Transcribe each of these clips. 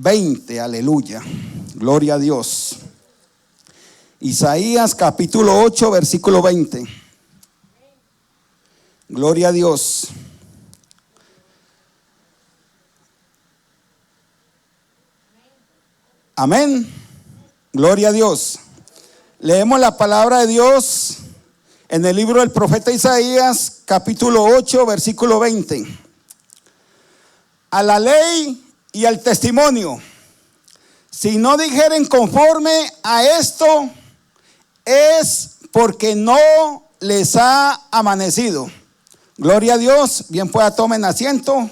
20, aleluya, gloria a Dios. Isaías capítulo 8, versículo 20. Gloria a Dios. Amén. Gloria a Dios. Leemos la palabra de Dios en el libro del profeta Isaías, capítulo 8, versículo 20. A la ley y al testimonio, si no dijeren conforme a esto, es porque no les ha amanecido. Gloria a Dios. Bien, pueda, tomen asiento.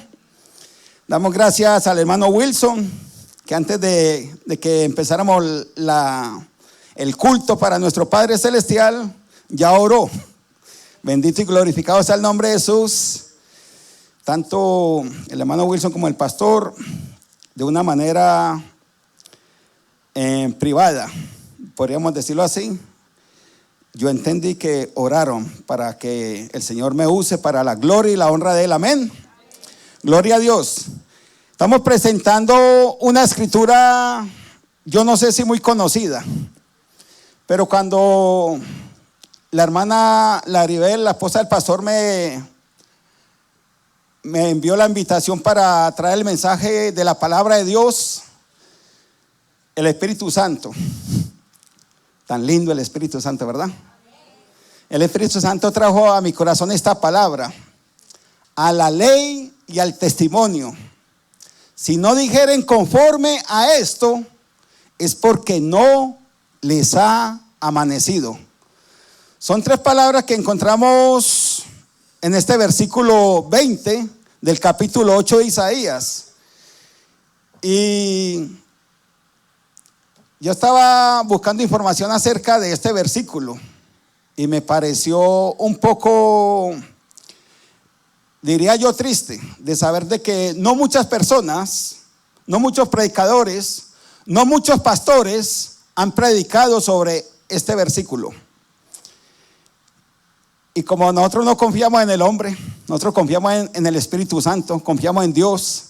Damos gracias al hermano Wilson, que antes de que empezáramos el culto para nuestro Padre Celestial, ya oró. Bendito y glorificado sea el nombre de Jesús. Tanto el hermano Wilson como el pastor, de una manera privada, podríamos decirlo así. Yo entendí que oraron para que el Señor me use para la gloria y la honra de Él. Amén. Gloria a Dios. Estamos presentando una escritura, yo no sé si muy conocida, pero cuando la hermana Laribel, la esposa del pastor, me envió la invitación para traer el mensaje de la palabra de Dios, el Espíritu Santo, tan lindo el Espíritu Santo, ¿verdad? El Espíritu Santo trajo a mi corazón esta palabra: a la ley y al testimonio. Si no dijeren conforme a esto, es porque no les ha amanecido. Son tres palabras que encontramos en este versículo 20 del capítulo 8 de Isaías. Y yo estaba buscando información acerca de este versículo y me pareció un poco, diría yo, triste de saber de que no muchas personas, no muchos predicadores, no muchos pastores han predicado sobre este versículo. Y como nosotros no confiamos en el hombre, nosotros confiamos en el Espíritu Santo, confiamos en Dios.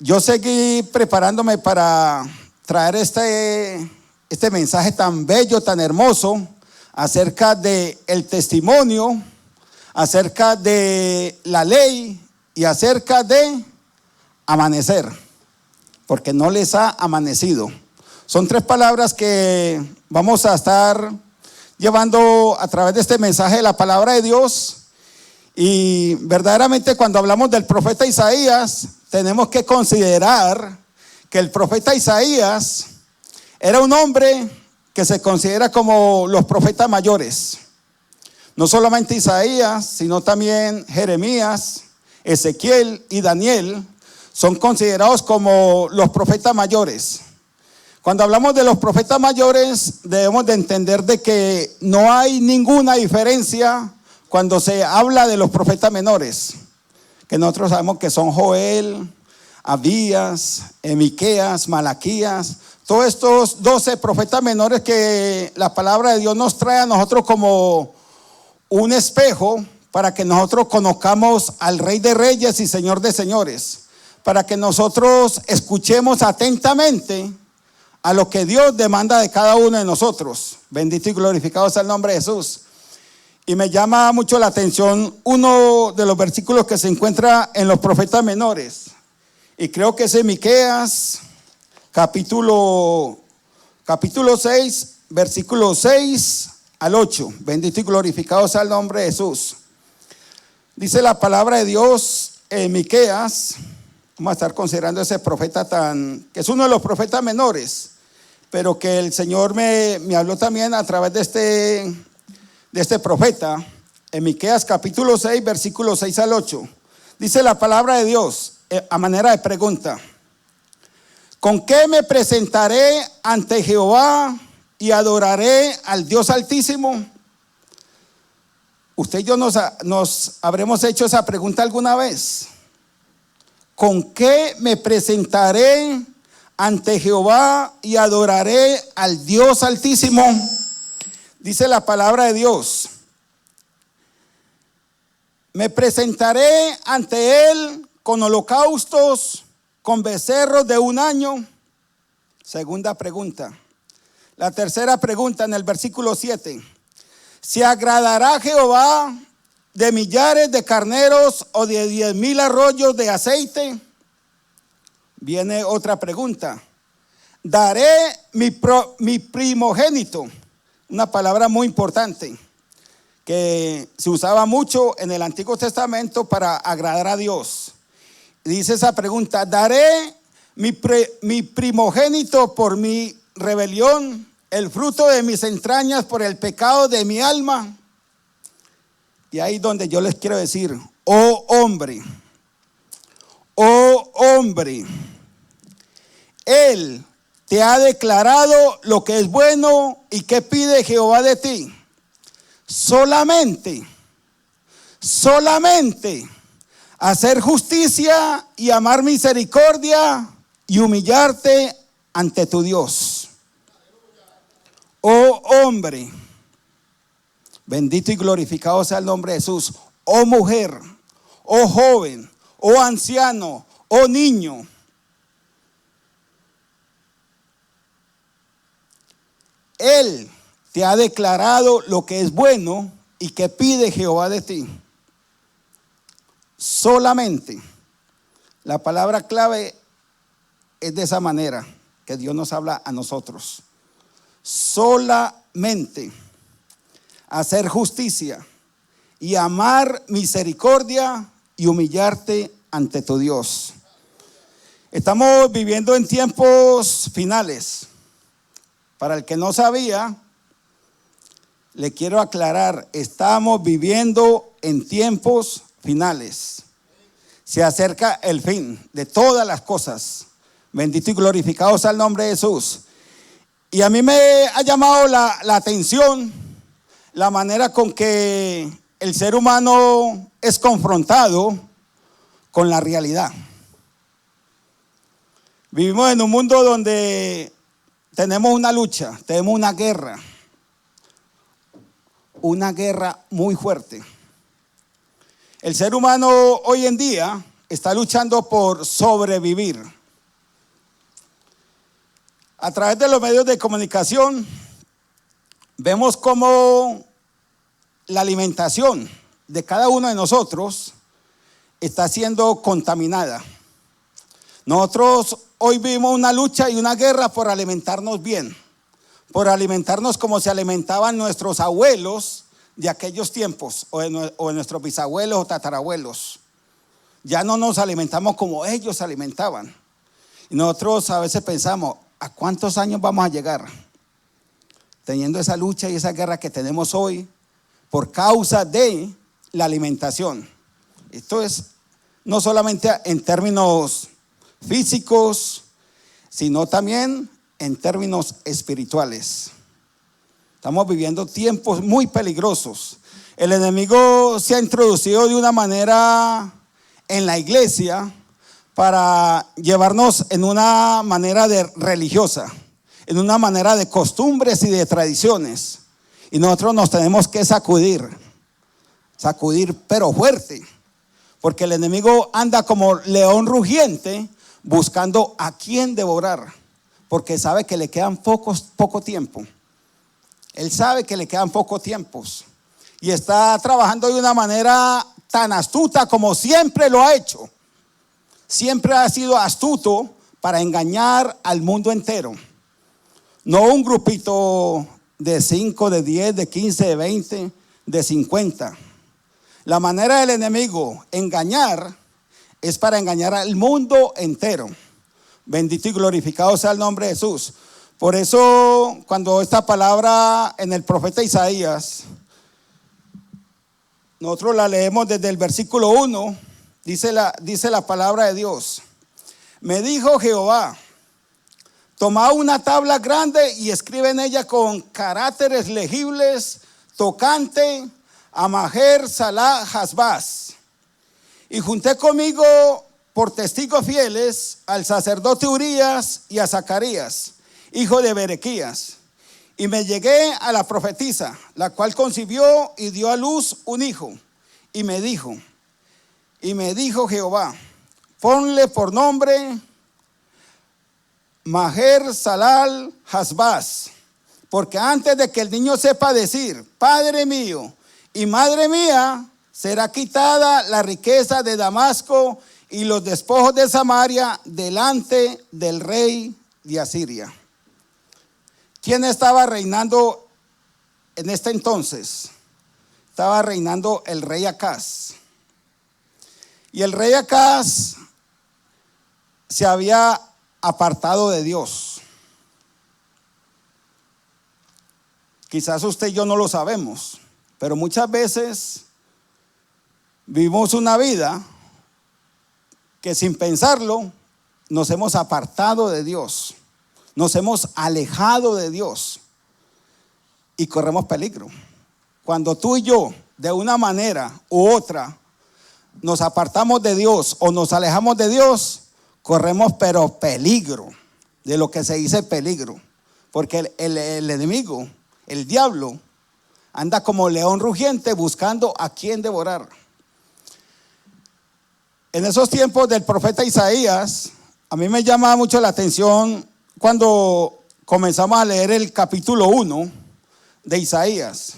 Yo seguí preparándome para traer este mensaje tan bello, tan hermoso, acerca del testimonio, acerca de la ley y acerca de amanecer, porque no les ha amanecido. Son tres palabras que vamos a estar llevando a través de este mensaje de la palabra de Dios. Y verdaderamente, cuando hablamos del profeta Isaías, tenemos que considerar que el profeta Isaías era un hombre que se considera como los profetas mayores. No solamente Isaías, sino también Jeremías, Ezequiel y Daniel son considerados como los profetas mayores. Cuando hablamos de los profetas mayores, debemos de entender de que no hay ninguna diferencia cuando se habla de los profetas menores, que nosotros sabemos que son Joel, Abías, Miqueas, Malaquías, todos estos 12 profetas menores que la palabra de Dios nos trae a nosotros como un espejo para que nosotros conozcamos al Rey de Reyes y Señor de Señores, para que nosotros escuchemos atentamente a lo que Dios demanda de cada uno de nosotros. Bendito y glorificado sea el nombre de Jesús. Y me llama mucho la atención uno de los versículos que se encuentra en los profetas menores. Y creo que es en Miqueas, capítulo 6, versículos 6 al 8. Bendito y glorificado sea el nombre de Jesús. Dice la palabra de Dios en Miqueas. Vamos a estar considerando ese profeta que es uno de los profetas menores, pero que el Señor me habló también a través de este profeta. En Miqueas capítulo 6, versículos 6 al 8. Dice la palabra de Dios a manera de pregunta: ¿con qué me presentaré ante Jehová y adoraré al Dios Altísimo? Usted y yo nos habremos hecho esa pregunta alguna vez. ¿Con qué me presentaré ante Jehová y adoraré al Dios Altísimo? Dice la palabra de Dios: me presentaré ante Él con holocaustos con becerros de 1 año? Segunda pregunta. La tercera pregunta en el versículo 7. ¿Se agradará Jehová de millares de carneros o de 10,000 arroyos de aceite? Viene otra pregunta. Daré mi primogénito. Una palabra muy importante que se usaba mucho en el Antiguo Testamento para agradar a Dios. Dice esa pregunta: daré mi primogénito por mi rebelión, el fruto de mis entrañas por el pecado de mi alma. Y ahí donde yo les quiero decir: oh hombre, Él te ha declarado lo que es bueno y qué pide Jehová de ti. Solamente hacer justicia y amar misericordia y humillarte ante tu Dios. Oh hombre, bendito y glorificado sea el nombre de Jesús. Oh mujer, oh joven, oh anciano, oh niño. Él te ha declarado lo que es bueno y que pide Jehová de ti. Solamente. La palabra clave es de esa manera que Dios nos habla a nosotros. Solamente hacer justicia y amar misericordia y humillarte ante tu Dios. Estamos viviendo en tiempos finales. Para el que no sabía, le quiero aclarar, estamos viviendo en tiempos finales. Se acerca el fin de todas las cosas. Bendito y glorificado sea el nombre de Jesús. Y a mí me ha llamado la atención la manera con que el ser humano es confrontado con la realidad. Vivimos en un mundo donde tenemos una lucha, tenemos una guerra muy fuerte. El ser humano hoy en día está luchando por sobrevivir. A través de los medios de comunicación vemos cómo la alimentación de cada uno de nosotros está siendo contaminada. Nosotros hoy vivimos una lucha y una guerra por alimentarnos bien, por alimentarnos como se alimentaban nuestros abuelos de aquellos tiempos, o de nuestros bisabuelos o tatarabuelos. Ya no nos alimentamos como ellos se alimentaban. Y nosotros a veces pensamos: ¿a cuántos años vamos a llegar teniendo esa lucha y esa guerra que tenemos hoy por causa de la alimentación? Esto es no solamente en términos físicos, sino también en términos espirituales. Estamos viviendo tiempos muy peligrosos. El enemigo se ha introducido de una manera en la iglesia para llevarnos en una manera religiosa, en una manera de costumbres y de tradiciones. Y nosotros nos tenemos que sacudir pero fuerte, porque el enemigo anda como león rugiente buscando a quién devorar, porque sabe que le quedan poco tiempo. Él sabe que le quedan pocos tiempos y está trabajando de una manera tan astuta como siempre lo ha hecho. Siempre ha sido astuto para engañar al mundo entero. No un grupito de 5, de 10, de 15, de 20, de 50. La manera del enemigo engañar es para engañar al mundo entero. Bendito y glorificado sea el nombre de Jesús. Por eso, cuando esta palabra en el profeta Isaías, nosotros la leemos desde el versículo 1, dice la palabra de Dios. Me dijo Jehová: toma una tabla grande y escribe en ella con caracteres legibles tocante a Maher Salah Hasbaz. Y junté conmigo por testigos fieles al sacerdote Urías y a Zacarías, hijo de Berequías. Y me llegué a la profetisa, la cual concibió y dio a luz un hijo. Y me dijo Jehová: ponle por nombre Maher Salal Hasbaz, porque antes de que el niño sepa decir, Padre mío y Madre mía, será quitada la riqueza de Damasco y los despojos de Samaria delante del rey de Asiria. ¿Quién estaba reinando en este entonces? Estaba reinando el rey Acaz. Y el rey Acaz se había apartado de Dios. Quizás usted y yo no lo sabemos, pero muchas veces vivimos una vida que sin pensarlo nos hemos apartado de Dios, nos hemos alejado de Dios y corremos peligro. Cuando tú y yo, de una manera u otra, nos apartamos de Dios o nos alejamos de Dios, corremos pero peligro, de lo que se dice peligro, porque el enemigo, el diablo, anda como león rugiente buscando a quien devorar. En esos tiempos del profeta Isaías, a mí me llama mucho la atención cuando comenzamos a leer el capítulo 1 de Isaías,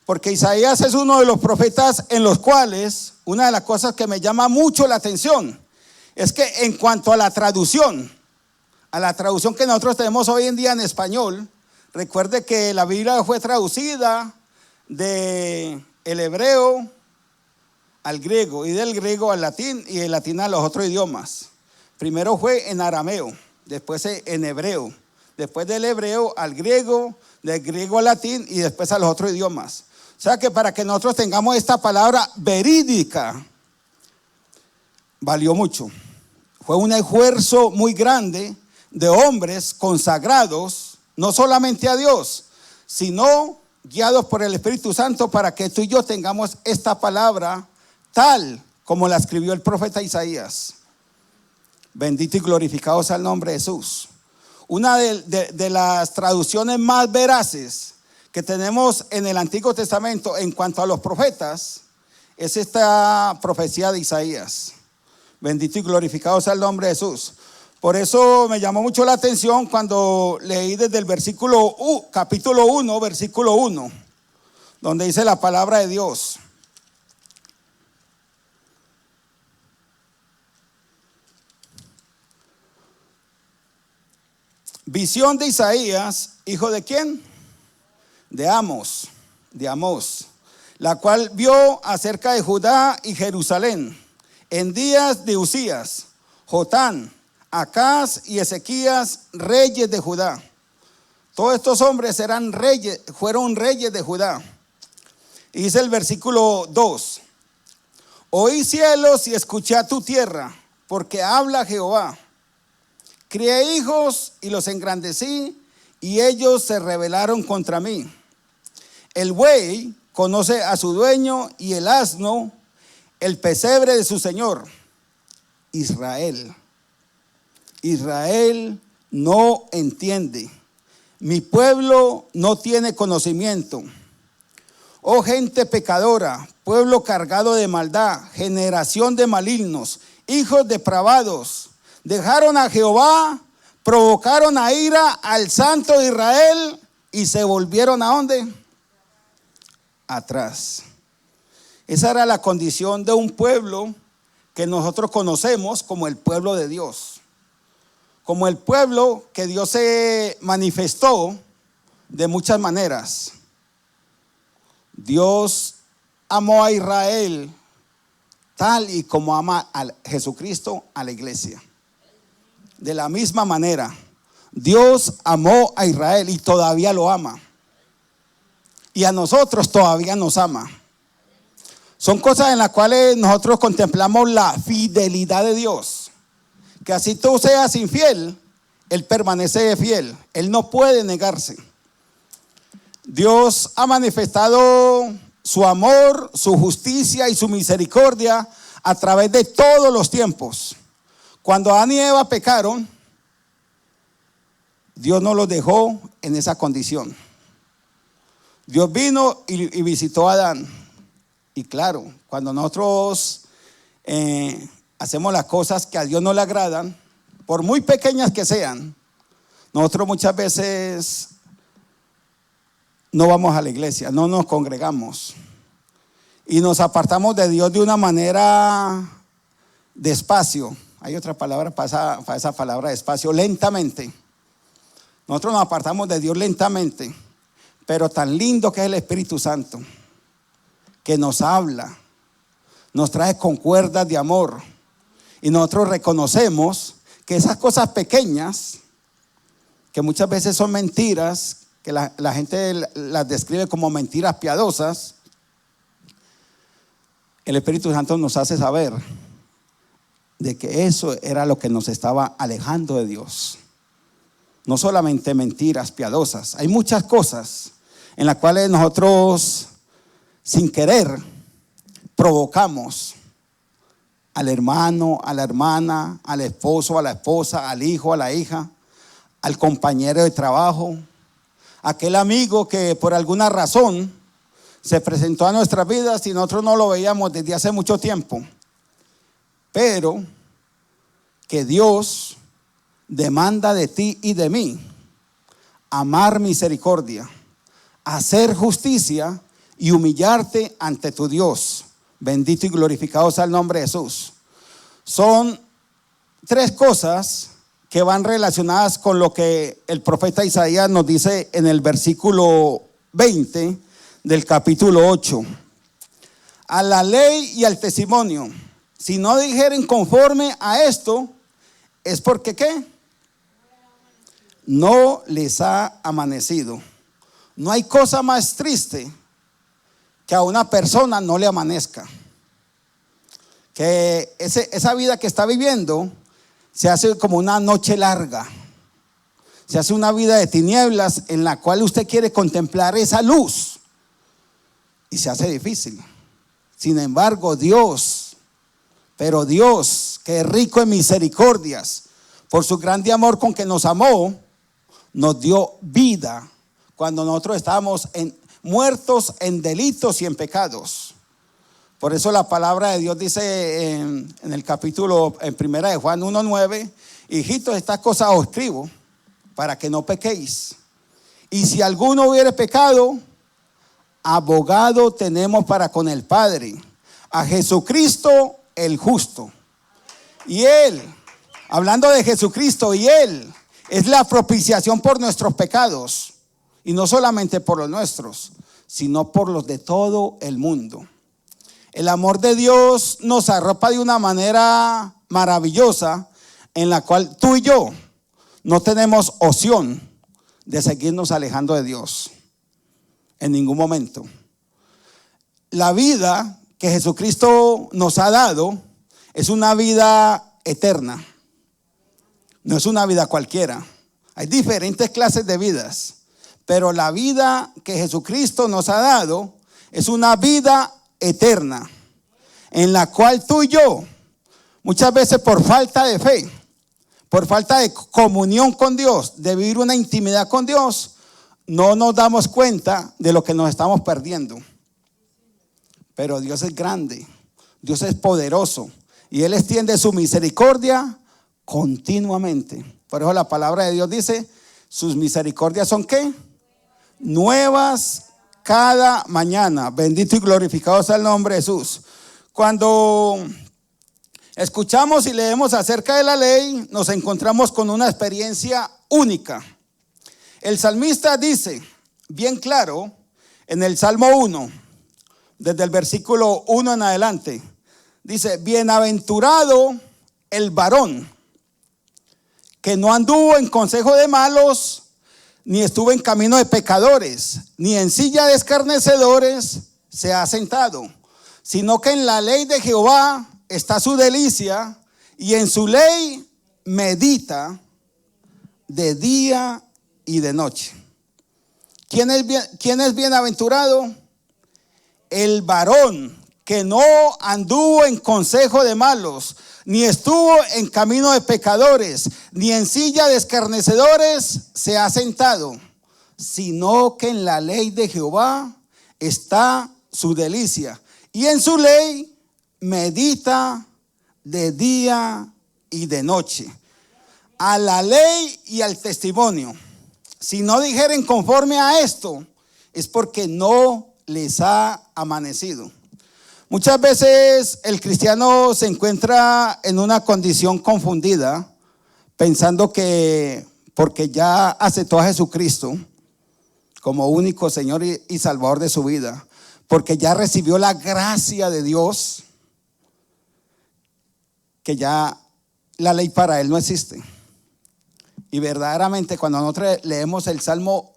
porque Isaías es uno de los profetas en los cuales una de las cosas que me llama mucho la atención es que en cuanto a la traducción que nosotros tenemos hoy en día en español, recuerde que la Biblia fue traducida del hebreo al griego y del griego al latín y del latín a los otros idiomas. Primero fue en arameo, después en hebreo, después del hebreo al griego, del griego al latín y después a los otros idiomas. O sea que para que nosotros tengamos esta palabra verídica, valió mucho. Fue un esfuerzo muy grande de hombres consagrados, no solamente a Dios, sino guiados por el Espíritu Santo para que tú y yo tengamos esta palabra tal como la escribió el profeta Isaías. Bendito y glorificado sea el nombre de Jesús. Una de las traducciones más veraces que tenemos en el Antiguo Testamento en cuanto a los profetas es esta profecía de Isaías. Bendito y glorificado sea el nombre de Jesús. Por eso me llamó mucho la atención cuando leí desde el capítulo 1, versículo 1, donde dice la palabra de Dios. Visión de Isaías, hijo de quién? De Amós, la cual vio acerca de Judá y Jerusalén en días de Usías, Jotán, Acaz y Ezequías, reyes de Judá. Todos estos hombres fueron reyes de Judá. Y dice el versículo 2: Oí cielos y escuché a tu tierra, porque habla Jehová. Crié hijos y los engrandecí, y ellos se rebelaron contra mí. El buey conoce a su dueño, y el asno el pesebre de su señor. Israel no entiende. Mi pueblo no tiene conocimiento. Oh gente pecadora, pueblo cargado de maldad, generación de malignos, hijos depravados, dejaron a Jehová, provocaron a ira al Santo de Israel y se volvieron ¿a dónde? Atrás. Esa era la condición de un pueblo que nosotros conocemos como el pueblo de Dios, como el pueblo que Dios se manifestó de muchas maneras. Dios amó a Israel tal y como ama a Jesucristo a la iglesia. De la misma manera, Dios amó a Israel y todavía lo ama. Y a nosotros todavía nos ama. Son cosas en las cuales nosotros contemplamos la fidelidad de Dios. Que así tú seas infiel, Él permanece fiel. Él no puede negarse. Dios ha manifestado su amor, su justicia y su misericordia a través de todos los tiempos. Cuando Adán y Eva pecaron, Dios no los dejó en esa condición. Dios vino y visitó a Adán. Y claro, cuando nosotros hacemos las cosas que a Dios no le agradan, por muy pequeñas que sean, Nosotros muchas veces no vamos a la iglesia, no nos congregamos y nos apartamos de Dios de una manera despacio. Hay otra palabra para esa palabra despacio, lentamente. Nosotros nos apartamos de Dios lentamente, pero tan lindo que es el Espíritu Santo, que nos habla, nos trae con cuerdas de amor, y nosotros reconocemos que esas cosas pequeñas, que muchas veces son mentiras, que la gente las describe como mentiras piadosas, el Espíritu Santo nos hace saber de que eso era lo que nos estaba alejando de Dios. No solamente mentiras piadosas, hay muchas cosas en las cuales nosotros sin querer provocamos al hermano, a la hermana, al esposo, a la esposa, al hijo, a la hija, al compañero de trabajo, aquel amigo que por alguna razón se presentó a nuestras vidas y nosotros no lo veíamos desde hace mucho tiempo, pero que Dios demanda de ti y de mí amar misericordia, hacer justicia y humillarte ante tu Dios. Bendito y glorificado sea el nombre de Jesús. Son tres cosas que van relacionadas con lo que el profeta Isaías nos dice en el versículo 20 del capítulo 8. A la ley y al testimonio, si no dijeren conforme a esto, es porque ¿qué? No les ha amanecido. No hay cosa más triste que a una persona no le amanezca, que esa vida que está viviendo se hace como una noche larga, se hace una vida de tinieblas en la cual usted quiere contemplar esa luz y se hace difícil. Sin embargo, Dios, pero Dios, que es rico en misericordias, por su grande amor con que nos amó, nos dio vida cuando nosotros estábamos muertos en delitos y en pecados. Por eso la palabra de Dios dice en el capítulo, en primera de Juan 1:9, hijitos, estas cosas os escribo para que no pequéis. Y si alguno hubiere pecado, abogado tenemos para con el Padre, a Jesucristo el justo. Y Él, hablando de Jesucristo, y Él es la propiciación por nuestros pecados. Y no solamente por los nuestros, sino por los de todo el mundo. El amor de Dios nos arropa de una manera maravillosa, en la cual tú y yo no tenemos opción de seguirnos alejando de Dios en ningún momento. La vida que Jesucristo nos ha dado es una vida eterna, no es una vida cualquiera. Hay diferentes clases de vidas, pero la vida que Jesucristo nos ha dado es una vida eterna, en la cual tú y yo, muchas veces por falta de fe, por falta de comunión con Dios, de vivir una intimidad con Dios, no nos damos cuenta de lo que nos estamos perdiendo. Pero Dios es grande, Dios es poderoso, y Él extiende su misericordia continuamente. Por eso la palabra de Dios dice, sus misericordias son ¿qué? Nuevas cada mañana. Bendito y glorificado sea el nombre de Jesús. Cuando escuchamos y leemos acerca de la ley, nos encontramos con una experiencia única. El salmista dice, bien claro, en el Salmo 1, desde el versículo 1 en adelante, dice, bienaventurado el varón que no anduvo en consejo de malos, ni estuvo en camino de pecadores, ni en silla de escarnecedores se ha sentado, sino que en la ley de Jehová está su delicia, y en su ley medita de día y de noche. ¿Quién es bienaventurado? El varón que no anduvo en consejo de malos, ni estuvo en camino de pecadores, ni en silla de escarnecedores se ha sentado, sino que en la ley de Jehová está su delicia, y en su ley medita de día y de noche. a la ley y al testimonio. Si no dijeren conforme a esto, es porque no les ha amanecido. Muchas veces el cristiano se encuentra en una condición confundida, pensando que porque ya aceptó a Jesucristo como único Señor y Salvador de su vida, porque ya recibió la gracia de Dios, que ya la ley para él no existe. Y verdaderamente cuando nosotros leemos el Salmo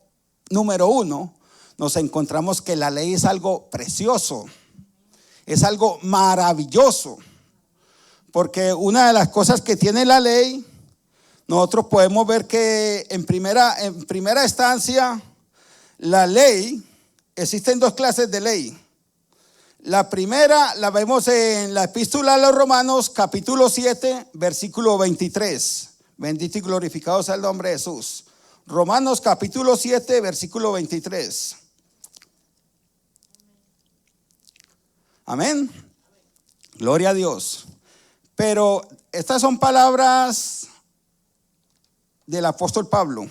número 1, nos encontramos que la ley es algo precioso, es algo maravilloso, porque una de las cosas que tiene la ley, nosotros podemos ver que en primera instancia, la ley, existen dos clases de ley. La primera la vemos en la epístola a los Romanos, capítulo 7, versículo 23. Bendito y glorificado sea el nombre de Jesús. Romanos capítulo 7, versículo 23. Amén. Gloria a Dios. Pero estas son palabras del apóstol Pablo.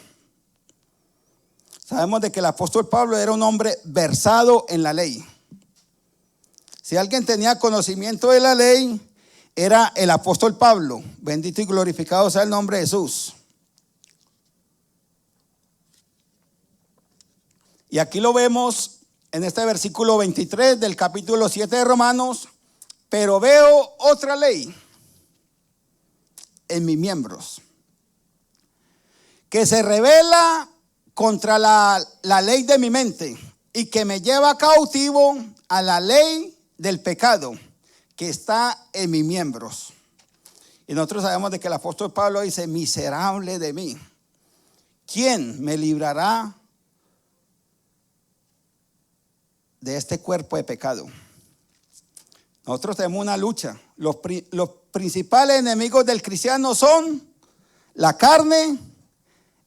Sabemos de que el apóstol Pablo era un hombre versado en la ley. Si alguien tenía conocimiento de la ley, era el apóstol Pablo. Bendito y glorificado sea el nombre de Jesús. Y aquí lo vemos en este versículo 23 del capítulo 7 de Romanos. Pero veo otra ley en mis miembros, que se revela contra la ley de mi mente y que me lleva cautivo a la ley del pecado que está en mis miembros. Y nosotros sabemos de que el apóstol Pablo dice: miserable de mí, ¿quién me librará de este cuerpo de pecado? Nosotros tenemos una lucha. Los principales enemigos del cristiano son la carne,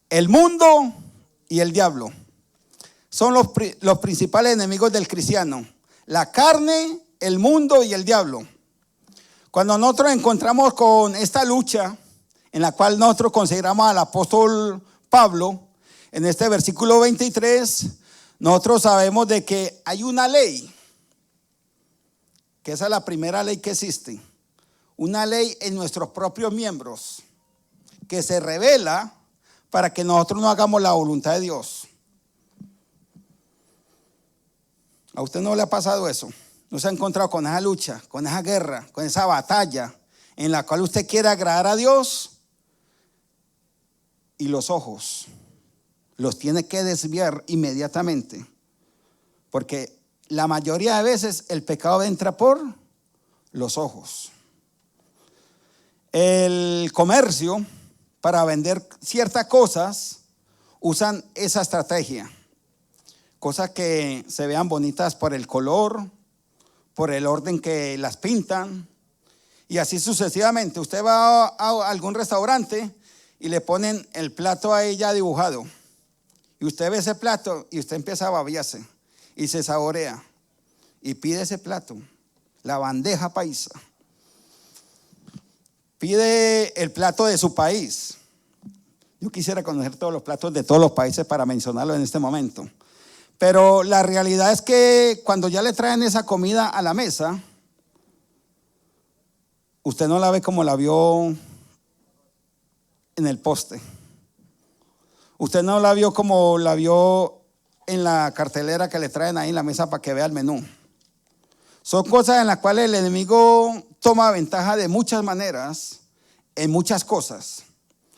el mundo y el diablo. Son los principales enemigos del cristiano: la carne, el mundo y el diablo. Cuando nosotros encontramos con esta lucha, en la cual nosotros consideramos al apóstol Pablo, en este versículo 23, nosotros sabemos de que hay una ley, que esa es la primera ley que existe. Una ley en nuestros propios miembros, que se revela para que nosotros no hagamos la voluntad de Dios. ¿A usted no le ha pasado eso? ¿No se ha encontrado con esa lucha, con esa guerra, con esa batalla en la cual usted quiere agradar a Dios y los ojos los tiene que desviar inmediatamente? Porque la mayoría de veces el pecado entra por los ojos. El comercio, para vender ciertas cosas, usan esa estrategia. Cosas que se vean bonitas por el color, por el orden que las pintan, y así sucesivamente. Usted va a algún restaurante y le ponen el plato ahí ya dibujado, y usted ve ese plato y usted empieza a babiarse y se saborea y pide ese plato, la bandeja paisa. Pide el plato de su país. Yo quisiera conocer todos los platos de todos los países para mencionarlo en este momento. Pero la realidad es que cuando ya le traen esa comida a la mesa, usted no la ve como la vio en el poste. Usted no la vio como la vio en la cartelera que le traen ahí en la mesa para que vea el menú. Son cosas en las cuales el enemigo toma ventaja de muchas maneras, en muchas cosas.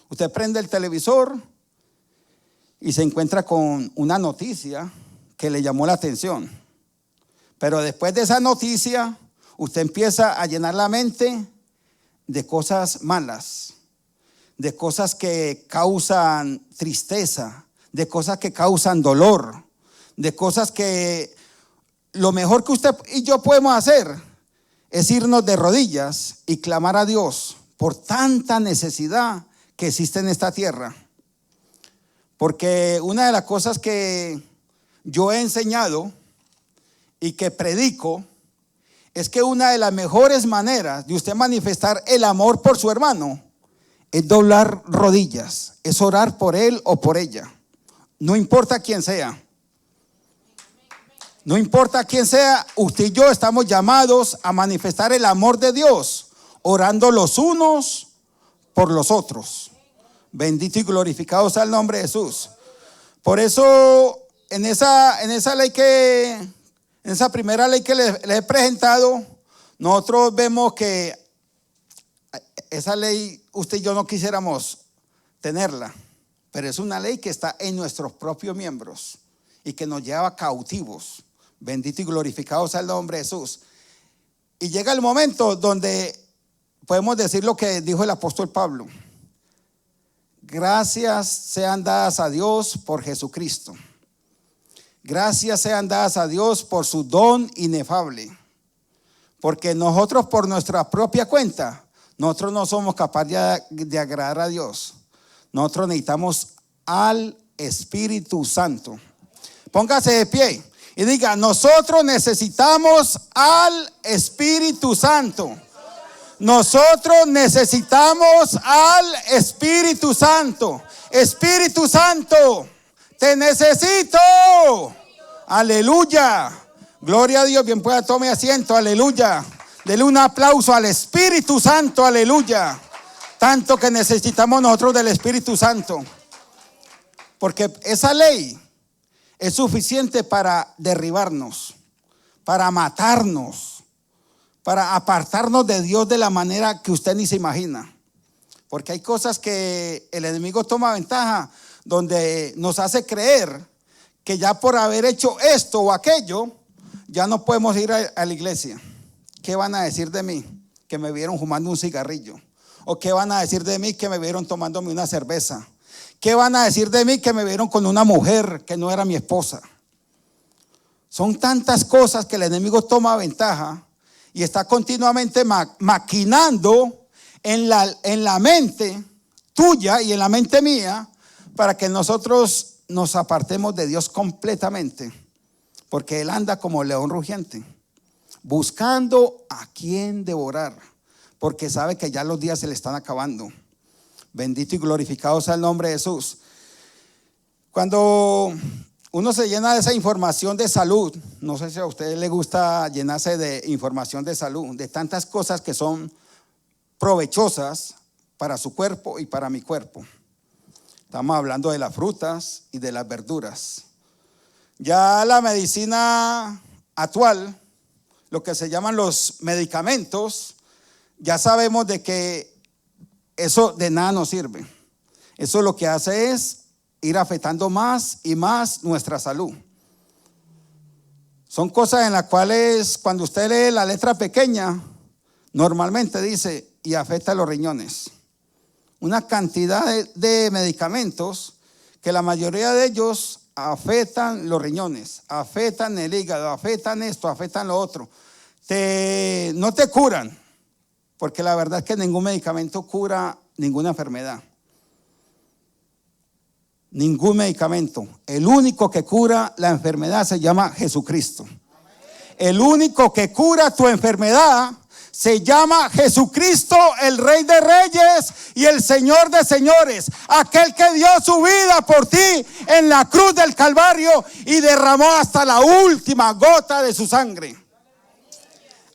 Usted prende el televisor y se encuentra con una noticia que le llamó la atención. Pero después de esa noticia, usted empieza a llenar la mente de cosas malas, de cosas que causan tristeza, de cosas que causan dolor, de cosas que lo mejor que usted y yo podemos hacer es irnos de rodillas y clamar a Dios por tanta necesidad que existe en esta tierra. Porque una de las cosas que yo he enseñado y que predico es que una de las mejores maneras de usted manifestar el amor por su hermano es doblar rodillas, es orar por él o por ella. No importa quién sea. No importa quién sea, usted y yo estamos llamados a manifestar el amor de Dios, orando los unos por los otros. Bendito y glorificado sea el nombre de Jesús. Por eso, en esa primera ley que les he presentado, nosotros vemos que esa ley usted y yo no quisiéramos tenerla, pero es una ley que está en nuestros propios miembros y que nos lleva cautivos. Bendito y glorificado sea el nombre de Jesús. Y llega el momento donde podemos decir lo que dijo el apóstol Pablo: gracias sean dadas a Dios por Jesucristo. Gracias sean dadas a Dios por su don inefable. Porque nosotros por nuestra propia cuenta, nosotros no somos capaces de agradar a Dios. Nosotros necesitamos al Espíritu Santo. Póngase de pie y diga: nosotros necesitamos al Espíritu Santo. Nosotros necesitamos al Espíritu Santo. Espíritu Santo, te necesito. Aleluya. Gloria a Dios. Bien pueda, tome asiento. Aleluya. Dele un aplauso al Espíritu Santo. Aleluya. Tanto que necesitamos nosotros del Espíritu Santo. Porque esa ley es suficiente para derribarnos, para matarnos, para apartarnos de Dios de la manera que usted ni se imagina. Porque hay cosas que el enemigo toma ventaja, donde nos hace creer que ya por haber hecho esto o aquello, ya no podemos ir a la iglesia. ¿Qué van a decir de mí? Que me vieron fumando un cigarrillo. ¿O qué van a decir de mí? Que me vieron tomándome una cerveza. ¿Qué van a decir de mí? Que me vieron con una mujer que no era mi esposa. Son tantas cosas que el enemigo toma ventaja y está continuamente maquinando en la mente tuya y en la mente mía para que nosotros nos apartemos de Dios completamente. Porque Él anda como león rugiente, buscando a quien devorar, porque sabe que ya los días se le están acabando. Bendito y glorificado sea el nombre de Jesús. Cuando uno se llena de esa información de salud, no sé si a usted le gusta llenarse de información de salud, de tantas cosas que son provechosas para su cuerpo y para mi cuerpo. Estamos hablando de las frutas y de las verduras. Ya la medicina actual, lo que se llaman los medicamentos, ya sabemos de que eso de nada nos sirve. Eso lo que hace es ir afectando más y más nuestra salud. Son cosas en las cuales cuando usted lee la letra pequeña, normalmente dice: y afecta los riñones. Una cantidad de medicamentos que la mayoría de ellos afectan los riñones, afectan el hígado, afectan esto, afectan lo otro. No te curan, porque la verdad es que ningún medicamento cura ninguna enfermedad. Ningún medicamento. El único que cura la enfermedad se llama Jesucristo. El único que cura tu enfermedad se llama Jesucristo, el Rey de Reyes y el Señor de Señores. Aquel que dio su vida por ti en la cruz del Calvario y derramó hasta la última gota de su sangre.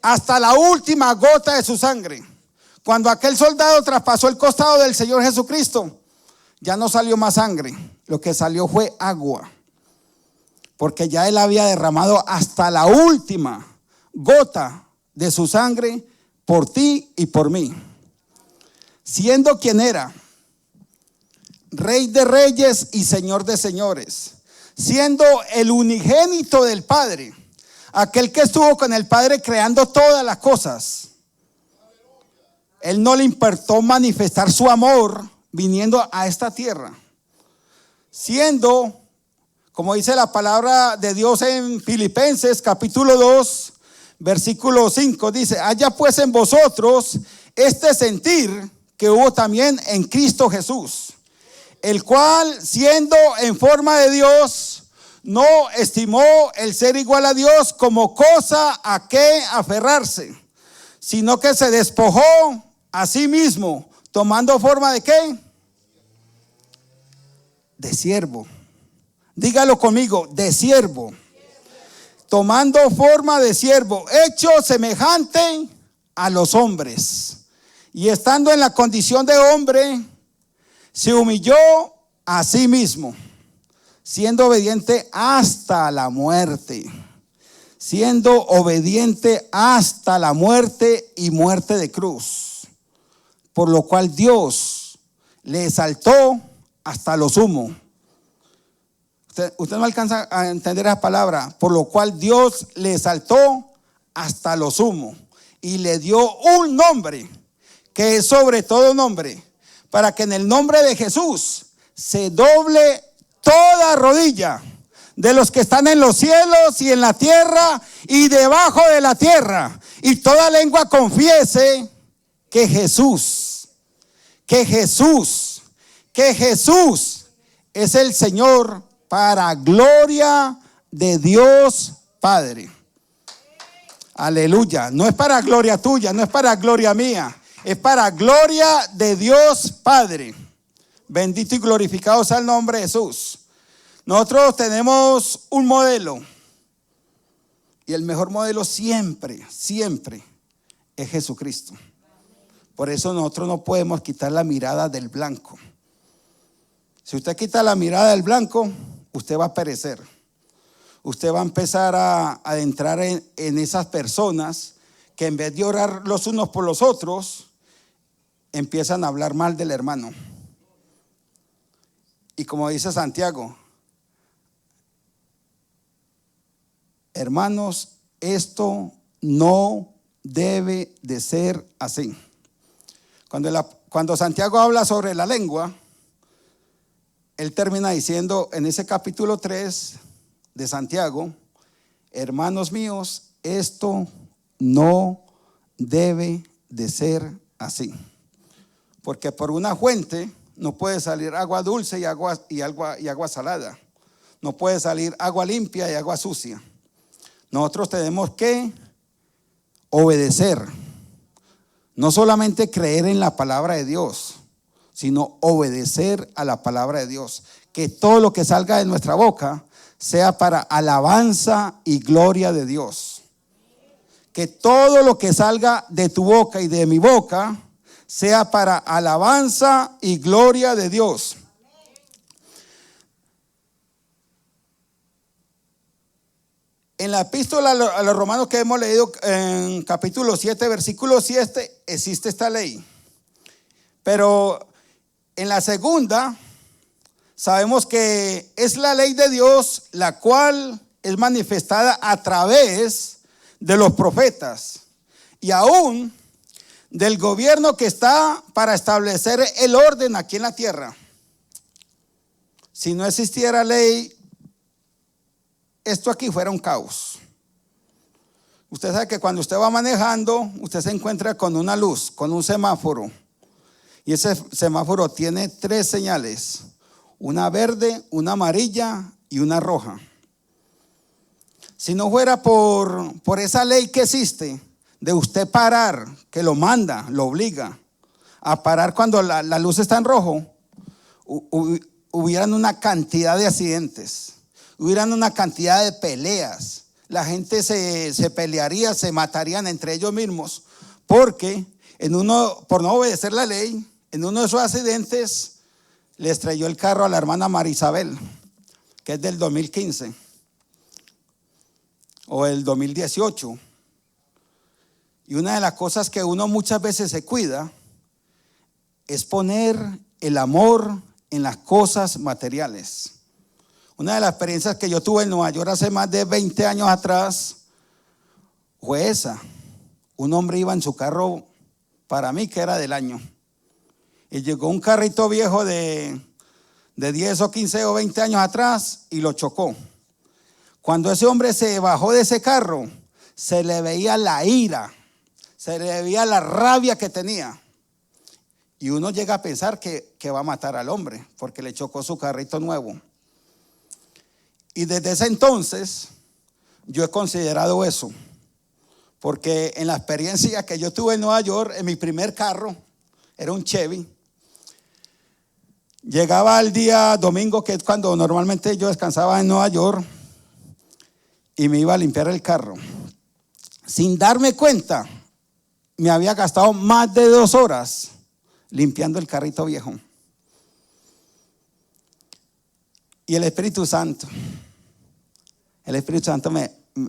Hasta la última gota de su sangre. Cuando aquel soldado traspasó el costado del Señor Jesucristo, ya no salió más sangre. Lo que salió fue agua. Porque ya Él había derramado hasta la última gota de su sangre por ti y por mí. Siendo quien era, Rey de Reyes y Señor de Señores. Siendo el unigénito del Padre. Aquel que estuvo con el Padre creando todas las cosas. Él no le importó manifestar su amor viniendo a esta tierra. Siendo, como dice la palabra de Dios en Filipenses capítulo 2, versículo 5, dice: haya pues en vosotros este sentir que hubo también en Cristo Jesús, el cual siendo en forma de Dios, no estimó el ser igual a Dios como cosa a que aferrarse, sino que se despojó a sí mismo, tomando forma ¿de qué? De siervo. Dígalo conmigo, de siervo. Tomando forma de siervo, hecho semejante a los hombres. Y estando en la condición de hombre, se humilló a sí mismo, siendo obediente hasta la muerte. Siendo obediente hasta la muerte y muerte de cruz. Por lo cual Dios le exaltó hasta lo sumo. Usted no alcanza a entender esa palabra. Por lo cual Dios le exaltó hasta lo sumo. Y le dio un nombre que es sobre todo nombre. Para que en el nombre de Jesús se doble toda rodilla de los que están en los cielos y en la tierra y debajo de la tierra. Y toda lengua confiese que Jesús es el Señor, para gloria de Dios Padre. Aleluya. No es para gloria tuya, no es para gloria mía, es para gloria de Dios Padre. Bendito y glorificado sea el nombre de Jesús. Nosotros tenemos un modelo, y el mejor modelo siempre es Jesucristo. Por eso nosotros no podemos quitar la mirada del blanco. Si usted quita la mirada del blanco, usted va a perecer. Usted va a empezar a entrar en esas personas que en vez de orar los unos por los otros, empiezan a hablar mal del hermano. Y como dice Santiago, hermanos, esto no debe de ser así. Cuando Santiago habla sobre la lengua, él termina diciendo en ese capítulo 3 de Santiago: hermanos míos, esto no debe de ser así. Porque por una fuente no puede salir agua dulce y agua salada. No puede salir agua limpia y agua sucia. Nosotros tenemos que obedecer. No solamente creer en la palabra de Dios, sino obedecer a la palabra de Dios. Que todo lo que salga de nuestra boca sea para alabanza y gloria de Dios. Que todo lo que salga de tu boca y de mi boca sea para alabanza y gloria de Dios. En la epístola a los romanos que hemos leído en capítulo 7, versículo 7, existe esta ley. Pero en la segunda, sabemos que es la ley de Dios, la cual es manifestada a través de los profetas y aún del gobierno que está para establecer el orden aquí en la tierra. Si no existiera ley, esto aquí fuera un caos. Usted sabe que cuando usted va manejando, usted se encuentra con una luz, con un semáforo. Y ese semáforo tiene 3 señales: una verde, una amarilla y una roja. Si no fuera por esa ley que existe, de usted parar, que lo manda, lo obliga a parar cuando la luz está en rojo, hubieran una cantidad de accidentes. Hubieran una cantidad de peleas. La gente se pelearía, se matarían entre ellos mismos. Porque por no obedecer la ley, en uno de esos accidentes le estrelló el carro a la hermana Marisabel, que es del 2015 o el 2018. Y una de las cosas que uno muchas veces se cuida es poner el amor en las cosas materiales. Una de las experiencias que yo tuve en Nueva York hace más de 20 años atrás fue esa. Un hombre iba en su carro, para mí que era del año, y llegó un carrito viejo de 10 o 15 o 20 años atrás y lo chocó. Cuando ese hombre se bajó de ese carro, se le veía la ira, se le veía la rabia que tenía. Y uno llega a pensar que va a matar al hombre porque le chocó su carrito nuevo. Y desde ese entonces yo he considerado eso, porque en la experiencia que yo tuve en Nueva York, en mi primer carro, era un Chevy. Llegaba el día domingo, que es cuando normalmente yo descansaba en Nueva York, y me iba a limpiar el carro. Sin darme cuenta, me había gastado más de 2 horas limpiando el carrito viejo. Y el Espíritu Santo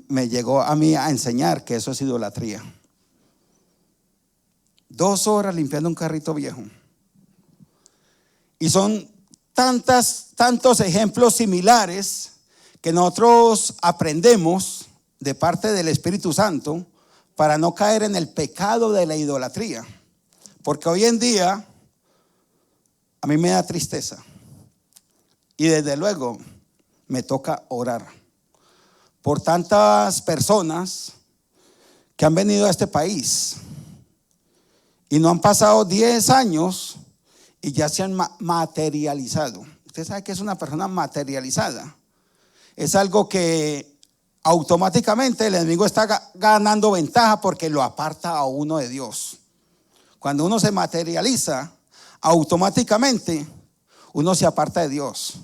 me llegó a mí a enseñar que eso es idolatría. 2 horas limpiando un carrito viejo. Y son tantos ejemplos similares que nosotros aprendemos de parte del Espíritu Santo para no caer en el pecado de la idolatría. Porque hoy en día a mí me da tristeza. Y desde luego me toca orar por tantas personas que han venido a este país y no han pasado 10 años y ya se han materializado. Usted sabe que es una persona materializada. Es algo que automáticamente el enemigo está ganando ventaja porque lo aparta a uno de Dios. Cuando uno se materializa, automáticamente uno se aparta de Dios,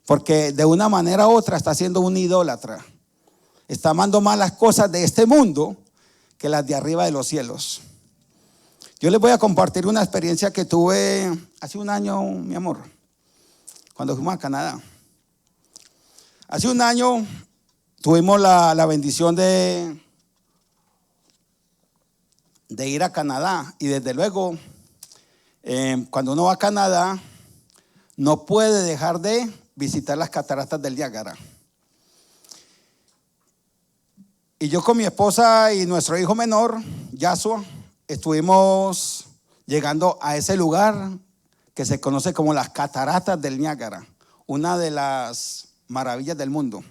porque de una manera u otra está siendo un idólatra. Está amando más las cosas de este mundo que las de arriba de los cielos. Yo les voy a compartir una experiencia que tuve hace un año, mi amor, cuando fuimos a Canadá. Hace un año tuvimos la bendición de ir a Canadá, y desde luego cuando uno va a Canadá no puede dejar de visitar las cataratas del Niágara. Y yo con mi esposa y nuestro hijo menor, Yasua, estuvimos llegando a ese lugar que se conoce como las cataratas del Niágara, una de las maravillas del mundo.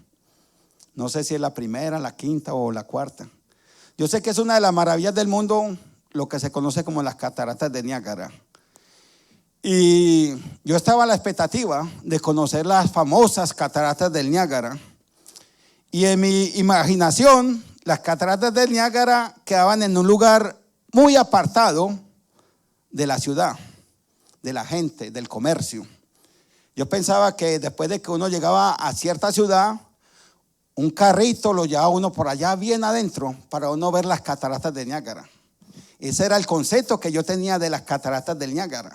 No sé si es la primera, la quinta o la cuarta. Yo sé que es una de las maravillas del mundo, lo que se conoce como las cataratas del Niágara. Y yo estaba a la expectativa de conocer las famosas cataratas del Niágara. Y en mi imaginación, las cataratas del Niágara quedaban en un lugar muy apartado de la ciudad, de la gente, del comercio. Yo pensaba que después de que uno llegaba a cierta ciudad, un carrito lo llevaba uno por allá bien adentro para uno ver las cataratas del Niágara. Ese era el concepto que yo tenía de las cataratas del Niágara.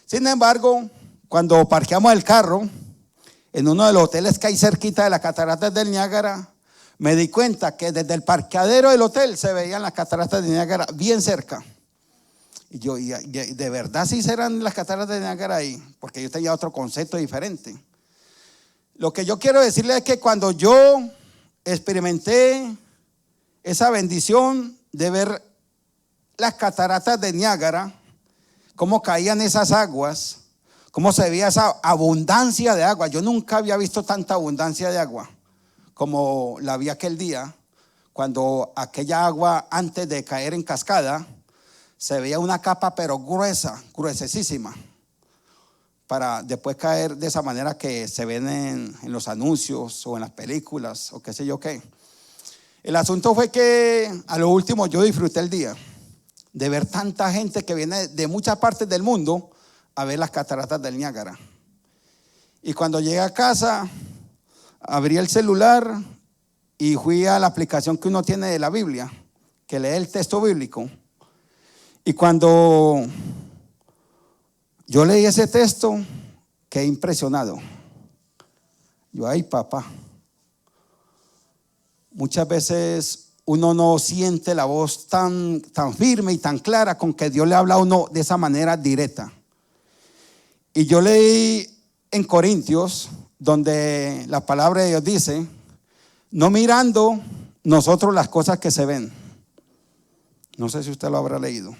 Sin embargo, cuando parqueamos el carro en uno de los hoteles que hay cerquita de las cataratas del Niágara, me di cuenta que desde el parqueadero del hotel se veían las cataratas del Niágara bien cerca. Y yo, de verdad sí serán las cataratas del Niágara ahí, porque yo tenía otro concepto diferente. Lo que yo quiero decirle es que cuando yo experimenté esa bendición de ver las cataratas de Niágara, cómo caían esas aguas, cómo se veía esa abundancia de agua. Yo nunca había visto tanta abundancia de agua como la vi aquel día, cuando aquella agua, antes de caer en cascada, se veía una capa pero gruesa, gruesísima, para después caer de esa manera que se ven en los anuncios o en las películas o qué sé yo qué. El asunto fue que a lo último yo disfruté el día de ver tanta gente que viene de muchas partes del mundo a ver las cataratas del Niágara. Y cuando llegué a casa, abrí el celular y fui a la aplicación que uno tiene de la Biblia, que lee el texto bíblico. Y cuando yo leí ese texto, quedé impresionado. Yo, ay papá, muchas veces uno no siente la voz tan firme y tan clara con que Dios le habla a uno de esa manera directa. Y yo leí en Corintios, donde la palabra de Dios dice, no mirando nosotros las cosas que se ven. No sé si usted lo habrá leído,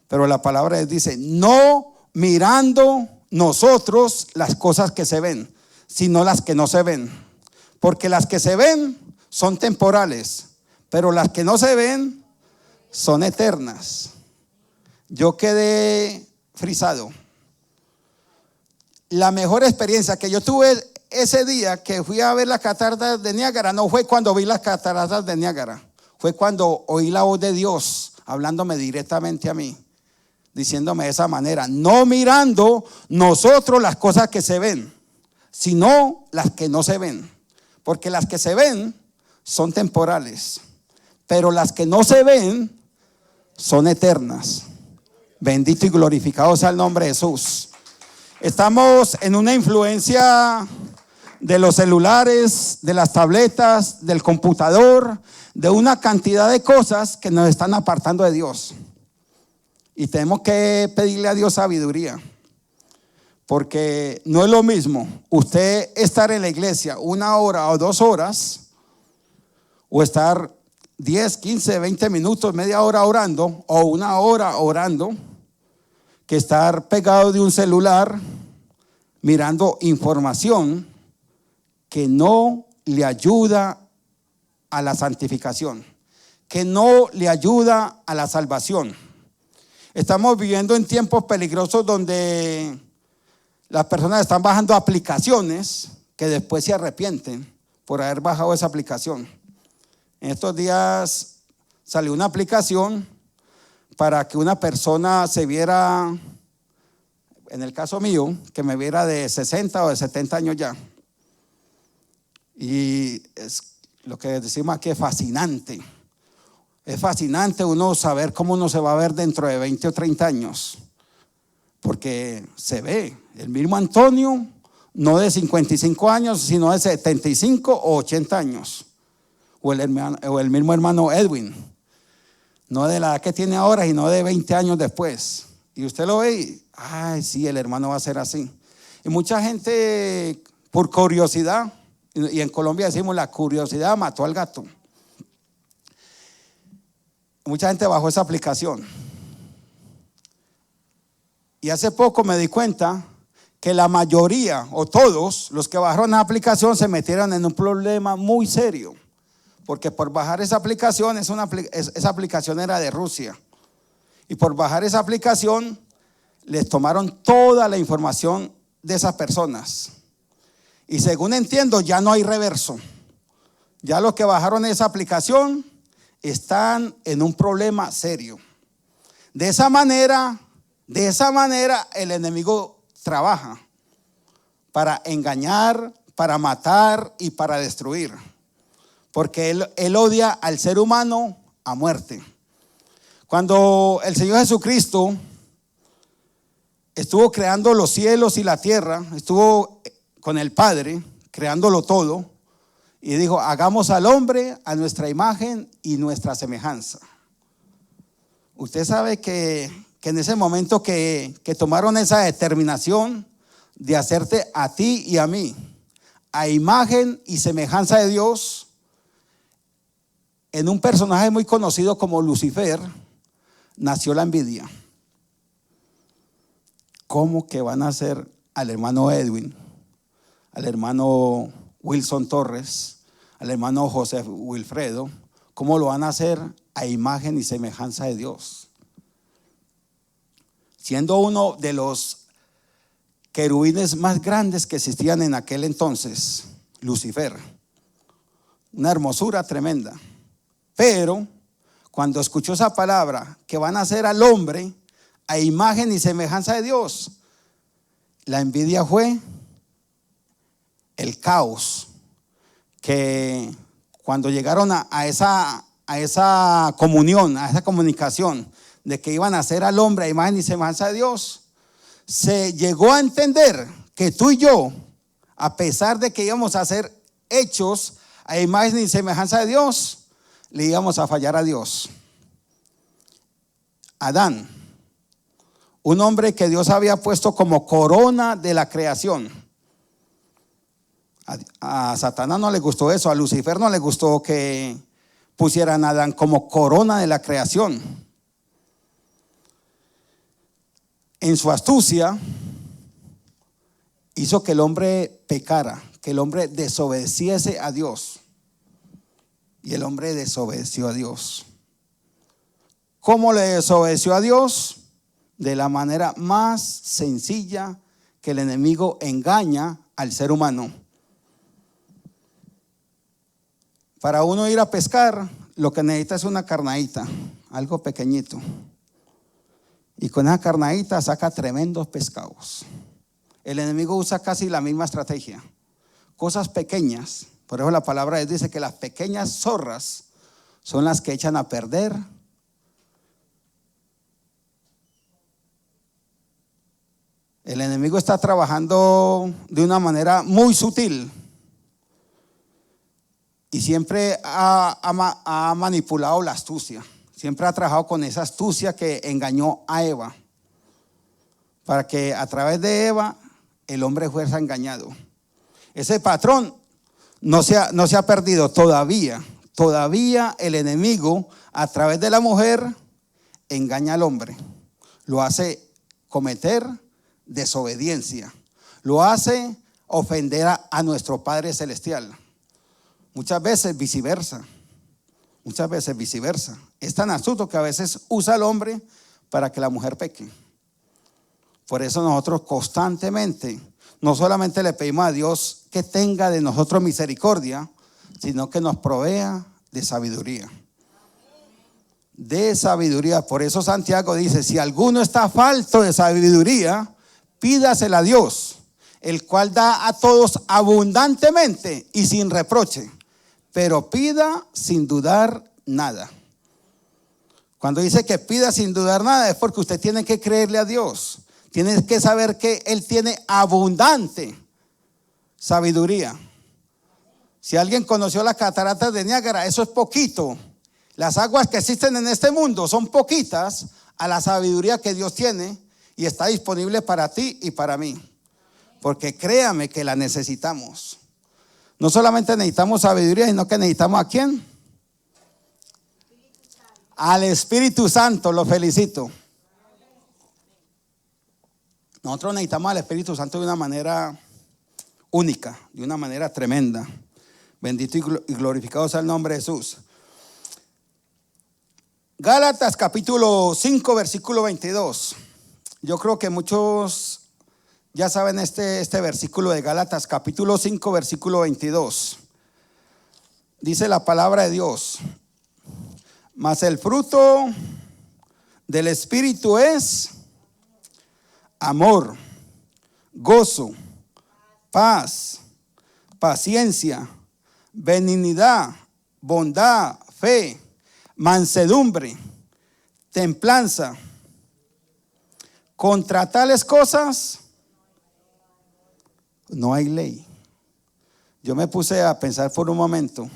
pero la palabra de Dios dice, no mirando nosotros las cosas que se ven, sino las que no se ven. Porque las que se ven son temporales, pero las que no se ven son eternas. Yo quedé frisado. La mejor experiencia que yo tuve ese día que fui a ver las cataratas de Niágara no fue cuando vi las cataratas de Niágara, fue cuando oí la voz de Dios hablándome directamente a mí. diciéndome de esa manera: no mirando nosotros las cosas que se ven, sino las que no se ven. Porque las que se ven son temporales, pero las que no se ven son eternas. Bendito y glorificado sea el nombre de Jesús. Estamos en una influencia de los celulares, de las tabletas, del computador, de una cantidad de cosas que nos están apartando de Dios. Y tenemos que pedirle a Dios sabiduría, porque no es lo mismo usted estar en la iglesia 1 hora o 2 horas, o estar 10, 15, 20 minutos, media hora orando, o 1 hora orando, que estar pegado de un celular mirando información que no le ayuda a la santificación, que no le ayuda a la salvación. Estamos viviendo en tiempos peligrosos donde las personas están bajando aplicaciones que después se arrepienten por haber bajado esa aplicación. En estos días salió una aplicación para que una persona se viera, en el caso mío, que me viera de 60 o de 70 años ya. Y es lo que decimos aquí, es fascinante. Es fascinante uno saber cómo uno se va a ver dentro de 20 o 30 años. Porque se ve el mismo Antonio, no de 55 años, sino de 75 o 80 años. O el mismo hermano Edwin. No de la edad que tiene ahora, sino de 20 años después. Y usted lo ve y, ay, sí, el hermano va a ser así. Y mucha gente, por curiosidad, y en Colombia decimos, la curiosidad mató al gato. Mucha gente bajó esa aplicación. Y hace poco me di cuenta que la mayoría, o todos, los que bajaron la aplicación se metieron en un problema muy serio. Porque por bajar esa aplicación, esa aplicación era de Rusia. Y por bajar esa aplicación, les tomaron toda la información de esas personas. Y según entiendo, ya no hay reverso. Ya los que bajaron esa aplicación están en un problema serio. De esa manera el enemigo trabaja para engañar, para matar y para destruir. Porque él odia al ser humano a muerte. Cuando el Señor Jesucristo estuvo creando los cielos y la tierra, estuvo con el Padre creándolo todo, y dijo: hagamos al hombre a nuestra imagen y nuestra semejanza. Usted sabe que en ese momento que tomaron esa determinación de hacerte a ti y a mí a imagen y semejanza de Dios, en un personaje muy conocido como Lucifer, nació la envidia. ¿Cómo que van a hacer al hermano Edwin, al hermano Wilson Torres, al hermano José Wilfredo? ¿Cómo lo van a hacer a imagen y semejanza de Dios? Siendo uno de los querubines más grandes que existían en aquel entonces, Lucifer. Una hermosura tremenda. Pero cuando escuchó esa palabra, que van a hacer al hombre a imagen y semejanza de Dios, la envidia fue el caos. Que cuando llegaron a esa comunión, a esa comunicación de que iban a hacer al hombre a imagen y semejanza de Dios, se llegó a entender que tú y yo, a pesar de que íbamos a ser hechos a imagen y semejanza de Dios, le íbamos a fallar a Dios. Adán, un hombre que Dios había puesto como corona de la creación. A Satanás no le gustó eso, a Lucifer no le gustó que pusieran a Adán como corona de la creación. En su astucia hizo que el hombre pecara, que el hombre desobedeciese a Dios. Y el hombre desobedeció a Dios. ¿Cómo le desobedeció a Dios? De la manera más sencilla que el enemigo engaña al ser humano. Para uno ir a pescar, lo que necesita es una carnadita, algo pequeñito. Y con esa carnadita saca tremendos pescados. El enemigo usa casi la misma estrategia. Cosas pequeñas. Por eso la palabra de Dios dice que las pequeñas zorras son las que echan a perder. El enemigo está trabajando de una manera muy sutil y siempre ha manipulado la astucia. Siempre ha trabajado con esa astucia que engañó a Eva, para que a través de Eva el hombre fuese engañado. Ese patrón no se ha perdido todavía. Todavía el enemigo a través de la mujer engaña al hombre. Lo hace cometer desobediencia. Lo hace ofender a nuestro Padre Celestial. Muchas veces viceversa. Muchas veces viceversa. Es tan astuto que a veces usa al hombre para que la mujer peque. Por eso nosotros constantemente, no solamente le pedimos a Dios que tenga de nosotros misericordia, sino que nos provea de sabiduría. De sabiduría. Por eso Santiago dice: si alguno está falto de sabiduría, pídasela a Dios, el cual da a todos abundantemente y sin reproche, pero pida sin dudar nada. Cuando dice que pida sin dudar nada, es porque usted tiene que creerle a Dios. Tiene que saber que Él tiene abundante sabiduría. Si alguien conoció las cataratas de Niágara, eso es poquito. Las aguas que existen en este mundo son poquitas a la sabiduría que Dios tiene y está disponible para ti y para mí. Porque créame que la necesitamos. No solamente necesitamos sabiduría, sino que necesitamos ¿a quién? Al Espíritu Santo. Lo felicito. Nosotros necesitamos al Espíritu Santo de una manera única, de una manera tremenda. Bendito y glorificado sea el nombre de Jesús. Gálatas capítulo 5 versículo 22. Yo creo que muchos ya saben este versículo de Gálatas capítulo 5 versículo 22. Dice la palabra de Dios: mas el fruto del Espíritu es amor, gozo, paz, paciencia, benignidad, bondad, fe, mansedumbre, templanza. Contra tales cosas no hay ley. Yo me puse a pensar por un momento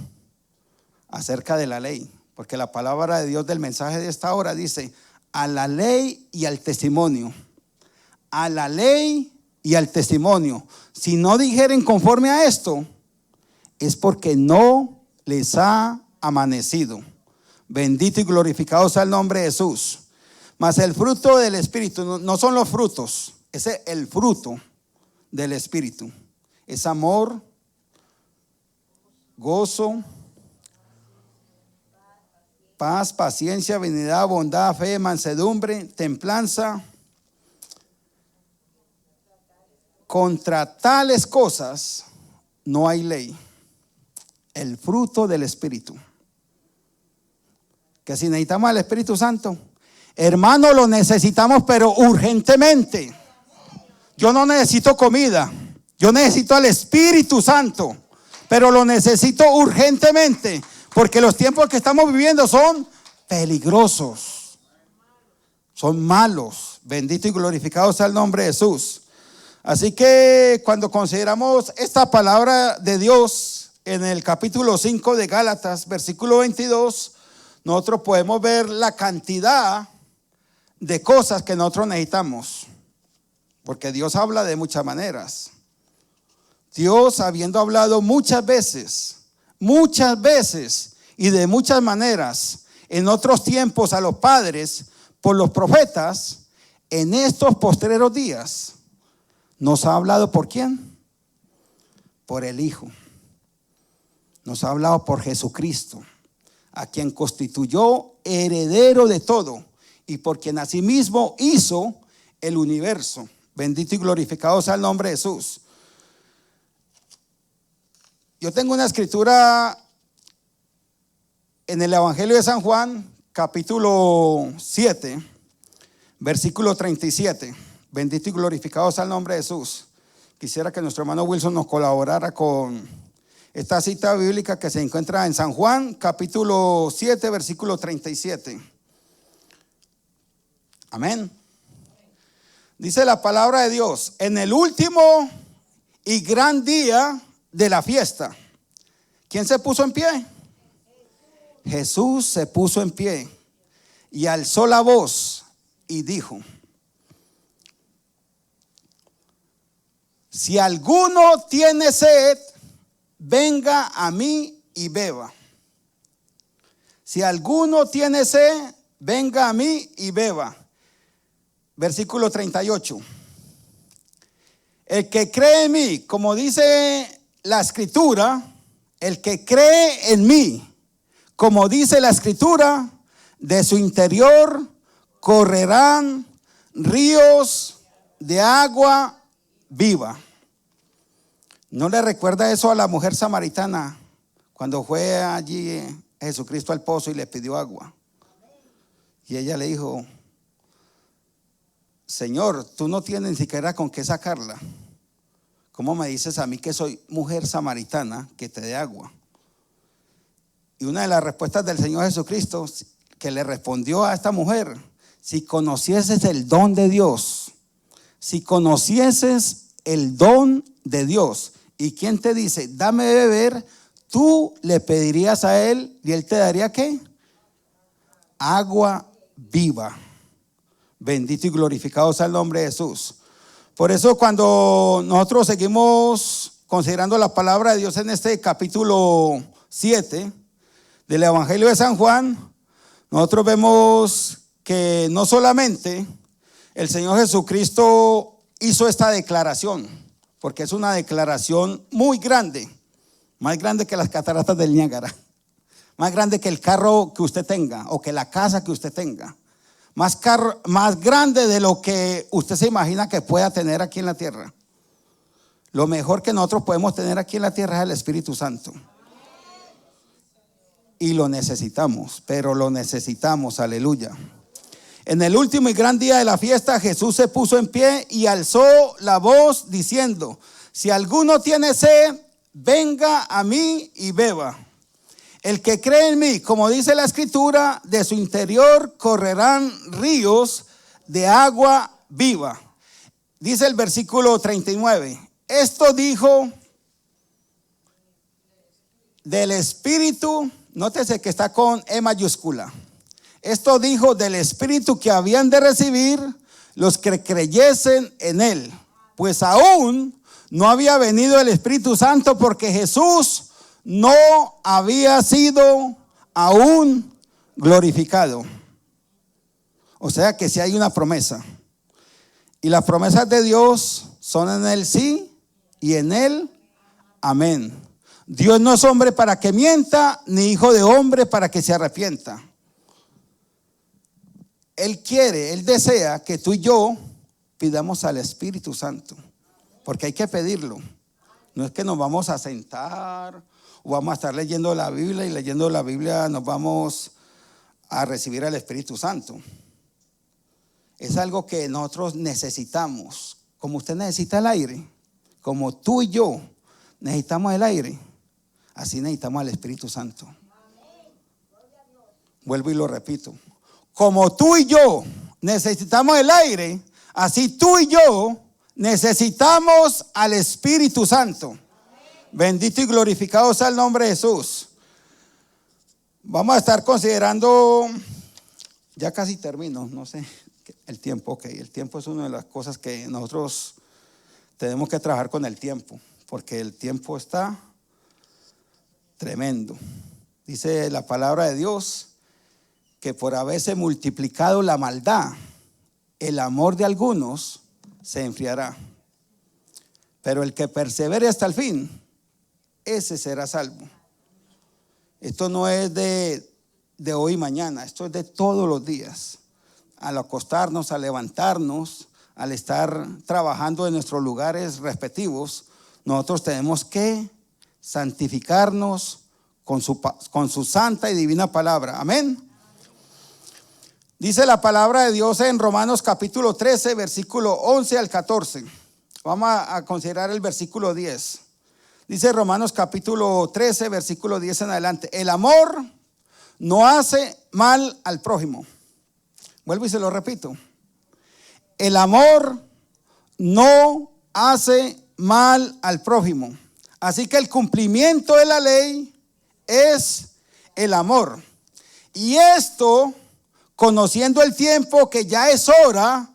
acerca de la ley, porque la palabra de Dios del mensaje de esta hora dice: a la ley y al testimonio. A la ley y al testimonio. Si no dijeren conforme a esto, es porque no les ha amanecido. Bendito y glorificado sea el nombre de Jesús. Mas el fruto del Espíritu, no son los frutos, es el fruto del Espíritu. Es amor, gozo, paz, paciencia, benignidad, bondad, fe, mansedumbre, templanza. Contra tales cosas no hay ley. El fruto del Espíritu. Que si necesitamos al Espíritu Santo, hermano, lo necesitamos, pero urgentemente. Yo no necesito comida, yo necesito al Espíritu Santo, pero lo necesito urgentemente, porque los tiempos que estamos viviendo son peligrosos, son malos. Bendito y glorificado sea el nombre de Jesús. Así que cuando consideramos esta palabra de Dios en el capítulo 5 de Gálatas, versículo 22, nosotros podemos ver la cantidad de cosas que nosotros necesitamos, porque Dios habla de muchas maneras. Dios, habiendo hablado muchas veces y de muchas maneras en otros tiempos a los padres por los profetas, en estos postreros días nos ha hablado ¿por quién? Por el Hijo. Nos ha hablado por Jesucristo, a quien constituyó heredero de todo y por quien asimismo hizo el universo. Bendito y glorificado sea el nombre de Jesús. Yo tengo una escritura en el Evangelio de San Juan, capítulo 7, versículo 37. Bendito y glorificado sea el nombre de Jesús. Quisiera que nuestro hermano Wilson nos colaborara con esta cita bíblica que se encuentra en San Juan, capítulo 7, versículo 37. Amén. Dice la palabra de Dios: en el último y gran día de la fiesta, ¿quién se puso en pie? Jesús se puso en pie y alzó la voz y dijo: si alguno tiene sed, venga a mí y beba. Si alguno tiene sed, venga a mí y beba. Versículo 38. El que cree en mí, como dice la escritura, el que cree en mí, como dice la escritura, de su interior correrán ríos de agua viva. ¿No le recuerda eso a la mujer samaritana cuando fue allí Jesucristo al pozo y le pidió agua? Y ella le dijo: Señor, tú no tienes ni siquiera con qué sacarla. ¿Cómo me dices a mí, que soy mujer samaritana, que te dé agua? Y una de las respuestas del Señor Jesucristo que le respondió a esta mujer: si conocieses el don de Dios, si conocieses el don de Dios, ¿y quién te dice, dame de beber? Tú le pedirías a él y él te daría ¿qué? Agua viva. Bendito y glorificado sea el nombre de Jesús. Por eso, cuando nosotros seguimos considerando la palabra de Dios en este capítulo 7 del Evangelio de San Juan, nosotros vemos que no solamente el Señor Jesucristo hizo esta declaración, porque es una declaración muy grande, más grande que las cataratas del Niágara, más grande que el carro que usted tenga o que la casa que usted tenga, más grande de lo que usted se imagina que pueda tener aquí en la tierra. Lo mejor que nosotros podemos tener aquí en la tierra es el Espíritu Santo. Y lo necesitamos, pero lo necesitamos, aleluya. En el último y gran día de la fiesta, Jesús se puso en pie y alzó la voz diciendo: si alguno tiene sed, venga a mí y beba. El que cree en mí, como dice la escritura, de su interior correrán ríos de agua viva. Dice el versículo 39. Esto dijo del Espíritu, nótese que está con E mayúscula. Esto dijo del Espíritu que habían de recibir los que creyesen en él, pues aún no había venido el Espíritu Santo, porque Jesús no había sido aún glorificado. O sea que sí hay una promesa, y las promesas de Dios son en el sí y en el amén. Dios no es hombre para que mienta, ni hijo de hombre para que se arrepienta. Él quiere, Él desea que tú y yo pidamos al Espíritu Santo, porque hay que pedirlo. No es que nos vamos a sentar o vamos a estar leyendo la Biblia y leyendo la Biblia nos vamos a recibir al Espíritu Santo. Es algo que nosotros necesitamos. Como usted necesita el aire, como tú y yo necesitamos el aire, así necesitamos al Espíritu Santo. Vuelvo y lo repito. Como tú y yo necesitamos el aire, así tú y yo necesitamos al Espíritu Santo. Bendito y glorificado sea el nombre de Jesús. Vamos a estar considerando, ya casi termino, no sé, el tiempo. Ok, el tiempo es una de las cosas que nosotros tenemos que trabajar con el tiempo, porque el tiempo está tremendo. Dice la palabra de Dios que por haberse multiplicado la maldad, el amor de algunos se enfriará. Pero el que persevere hasta el fin, ese será salvo. Esto no es de hoy y mañana, esto es de todos los días. Al acostarnos, al levantarnos, al estar trabajando en nuestros lugares respectivos, nosotros tenemos que santificarnos con su santa y divina palabra. Amén. Dice la palabra de Dios en Romanos capítulo 13, versículo 11 al 14. Vamos a considerar el versículo 10. Dice Romanos capítulo 13, versículo 10 en adelante. El amor no hace mal al prójimo. Vuelvo y se lo repito. El amor no hace mal al prójimo. Así que el cumplimiento de la ley es el amor. Y esto, conociendo el tiempo, que ya es hora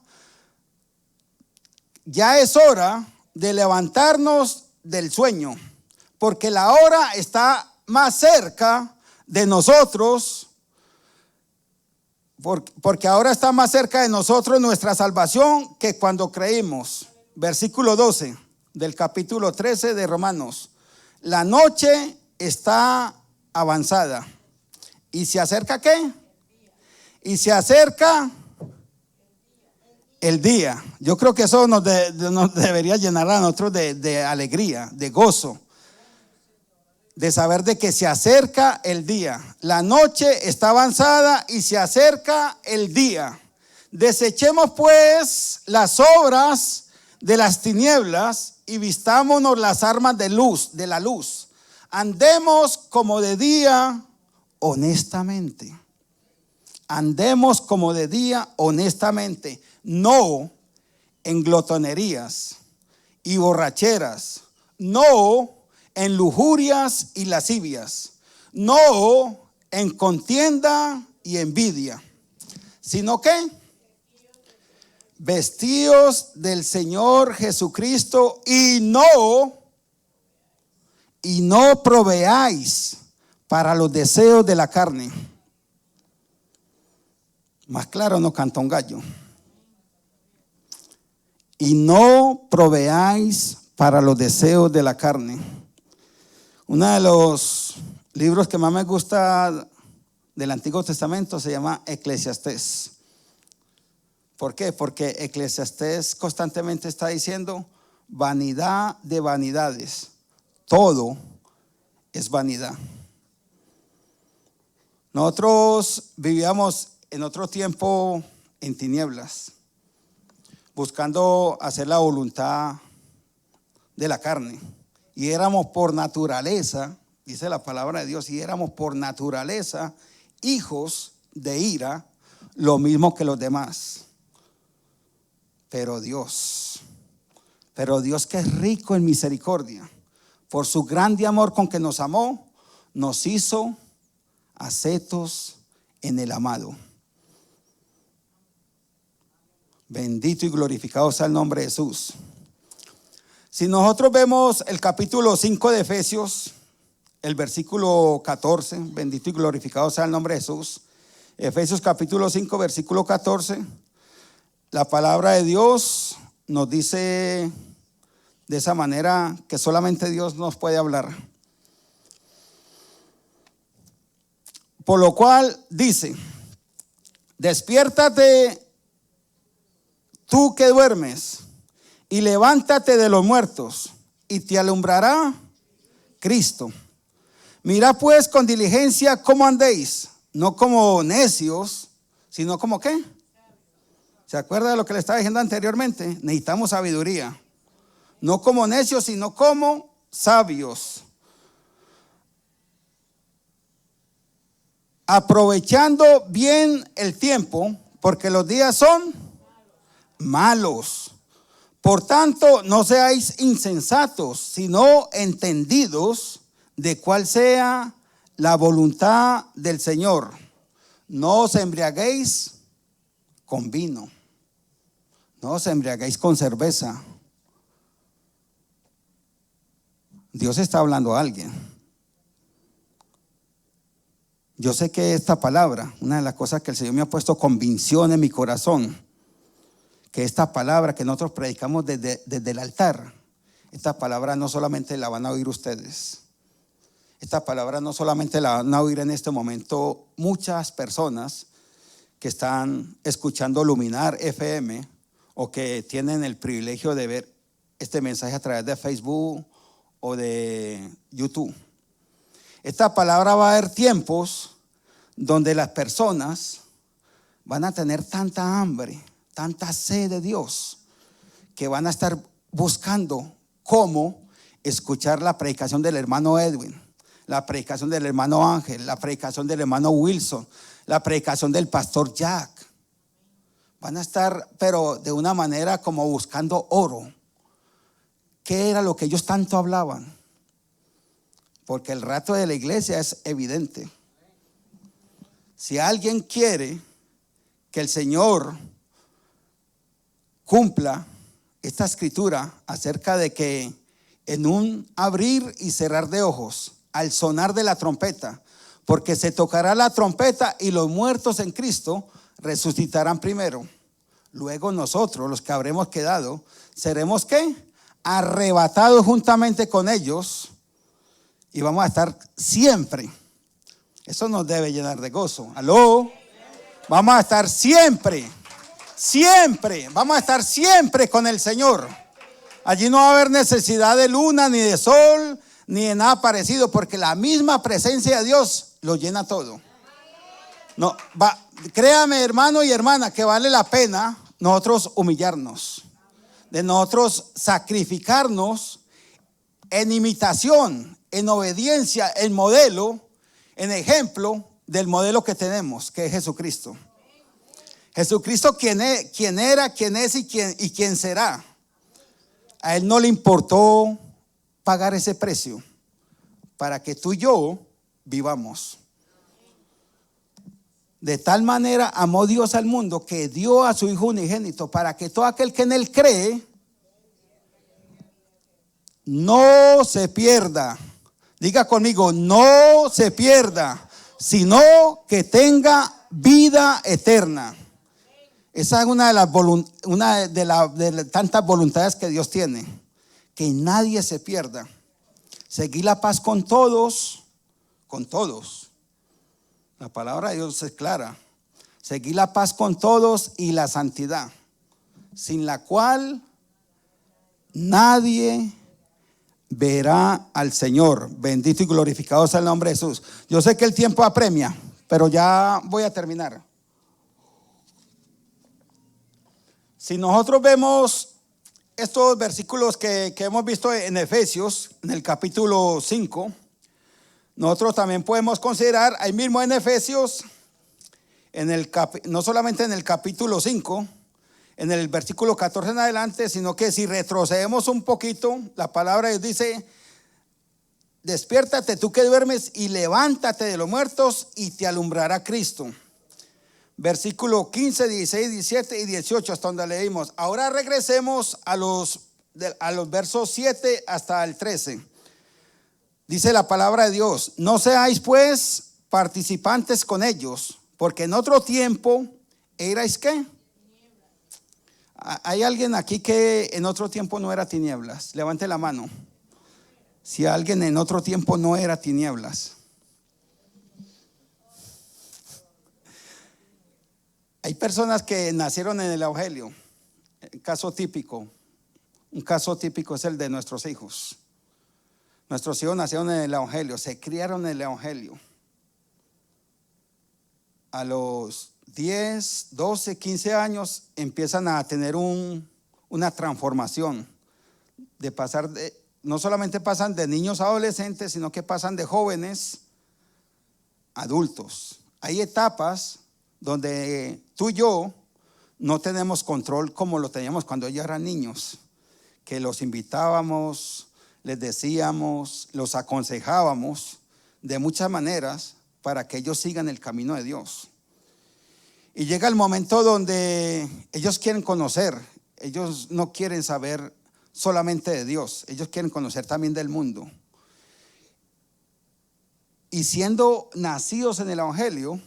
de levantarnos del sueño, porque la hora está más cerca de nosotros, porque ahora está más cerca de nosotros nuestra salvación que cuando creímos. Versículo 12 del capítulo 13 de Romanos. La noche está avanzada. ¿Y se acerca qué? Y se acerca el día. Yo creo que eso nos debería llenar a nosotros de alegría, de gozo, de saber de que se acerca el día. La noche está avanzada y se acerca el día. Desechemos pues las obras de las tinieblas y vistámonos las armas de la luz. Andemos como de día honestamente. Andemos como de día honestamente, no en glotonerías y borracheras, no en lujurias y lascivias, no en contienda y envidia, sino que vestidos del Señor Jesucristo y no proveáis para los deseos de la carne. Más claro no canta un gallo. Y no proveáis para los deseos de la carne. Uno de los libros que más me gusta del Antiguo Testamento se llama Eclesiastés. ¿Por qué? Porque Eclesiastés constantemente está diciendo vanidad de vanidades. Todo es vanidad. Nosotros vivíamos en otro tiempo en tinieblas, buscando hacer la voluntad de la carne. Y éramos por naturaleza, dice la palabra de Dios, y éramos por naturaleza hijos de ira, lo mismo que los demás. Pero Dios que es rico en misericordia, por su grande amor con que nos amó, nos hizo acetos en el amado. Bendito y glorificado sea el nombre de Jesús. Si nosotros vemos el capítulo 5 de Efesios, el versículo 14, bendito y glorificado sea el nombre de Jesús. Efesios capítulo 5, versículo 14, la palabra de Dios nos dice de esa manera que solamente Dios nos puede hablar. Por lo cual dice: despiértate tú que duermes, y levántate de los muertos, y te alumbrará Cristo. Mira pues con diligencia cómo andéis, no como necios, sino como ¿qué? ¿Se acuerda de lo que le estaba diciendo anteriormente? Necesitamos sabiduría. No como necios, sino como sabios. Aprovechando bien el tiempo, porque los días son malos. Por tanto, no seáis insensatos, sino entendidos de cuál sea la voluntad del Señor. No os embriaguéis con vino, no os embriaguéis con cerveza. Dios está hablando a alguien. Yo sé que esta palabra, una de las cosas que el Señor me ha puesto convicción en mi corazón, que esta palabra que nosotros predicamos desde el altar, esta palabra no solamente la van a oír ustedes, esta palabra no solamente la van a oír en este momento muchas personas que están escuchando Luminar FM o que tienen el privilegio de ver este mensaje a través de Facebook o de YouTube. Esta palabra va a haber tiempos donde las personas van a tener tanta hambre, tanta sed de Dios, que van a estar buscando cómo escuchar la predicación del hermano Edwin, la predicación del hermano Ángel, la predicación del hermano Wilson, la predicación del pastor Jack. Van a estar, pero de una manera como buscando oro. ¿Qué era lo que ellos tanto hablaban? Porque el rato de la iglesia es evidente. Si alguien quiere que el Señor cumpla esta escritura acerca de que en un abrir y cerrar de ojos, al sonar de la trompeta, porque se tocará la trompeta y los muertos en Cristo resucitarán primero. Luego nosotros, los que habremos quedado, seremos ¿qué? Arrebatados juntamente con ellos y vamos a estar siempre. Eso nos debe llenar de gozo. ¿Aló? Vamos a estar siempre, vamos a estar siempre con el Señor. Allí no va a haber necesidad de luna, ni de sol, ni de nada parecido, porque la misma presencia de Dios lo llena todo. No, créame, hermano y hermana, que vale la pena nosotros humillarnos, de nosotros sacrificarnos en imitación, en obediencia, en modelo, en ejemplo del modelo que tenemos, que es Jesucristo. Jesucristo quien era, quien es y quien será. A Él no le importó pagar ese precio para que tú y yo vivamos. De tal manera amó Dios al mundo que dio a su Hijo unigénito para que todo aquel que en Él cree no se pierda. Diga conmigo, no se pierda, sino que tenga vida eterna. Esa es una de tantas voluntades que Dios tiene, que nadie se pierda. Seguir la paz con todos, con todos. La palabra de Dios es clara. Seguir la paz con todos y la santidad, sin la cual nadie verá al Señor. Bendito y glorificado sea el nombre de Jesús. Yo sé que el tiempo apremia, pero ya voy a terminar. Si nosotros vemos estos versículos que hemos visto en Efesios, en el capítulo 5, nosotros también podemos considerar ahí mismo en Efesios, no solamente en el capítulo 5, en el versículo 14 en adelante, sino que si retrocedemos un poquito, la palabra de Dios dice: despiértate tú que duermes y levántate de los muertos y te alumbrará Cristo. Versículo 15, 16, 17 y 18 hasta donde leímos. Ahora regresemos a los versos 7 hasta el 13. Dice la palabra de Dios: no seáis pues participantes con ellos, porque en otro tiempo erais ¿qué? ¿Hay alguien aquí que en otro tiempo no era tinieblas? Levante la mano. Si alguien en otro tiempo no era tinieblas. Hay personas que nacieron en el Evangelio. Un caso típico es el de nuestros hijos. Nuestros hijos nacieron en el Evangelio, se criaron en el Evangelio. A los 10, 12, 15 años empiezan a tener una transformación. De pasar no solamente pasan de niños a adolescentes, sino que pasan de jóvenes a adultos. Hay etapas donde tú y yo no tenemos control como lo teníamos cuando ellos eran niños, que los invitábamos, les decíamos, los aconsejábamos de muchas maneras para que ellos sigan el camino de Dios. Y llega el momento donde ellos quieren conocer, ellos no quieren saber solamente de Dios, ellos quieren conocer también del mundo. Y siendo nacidos en el Evangelio,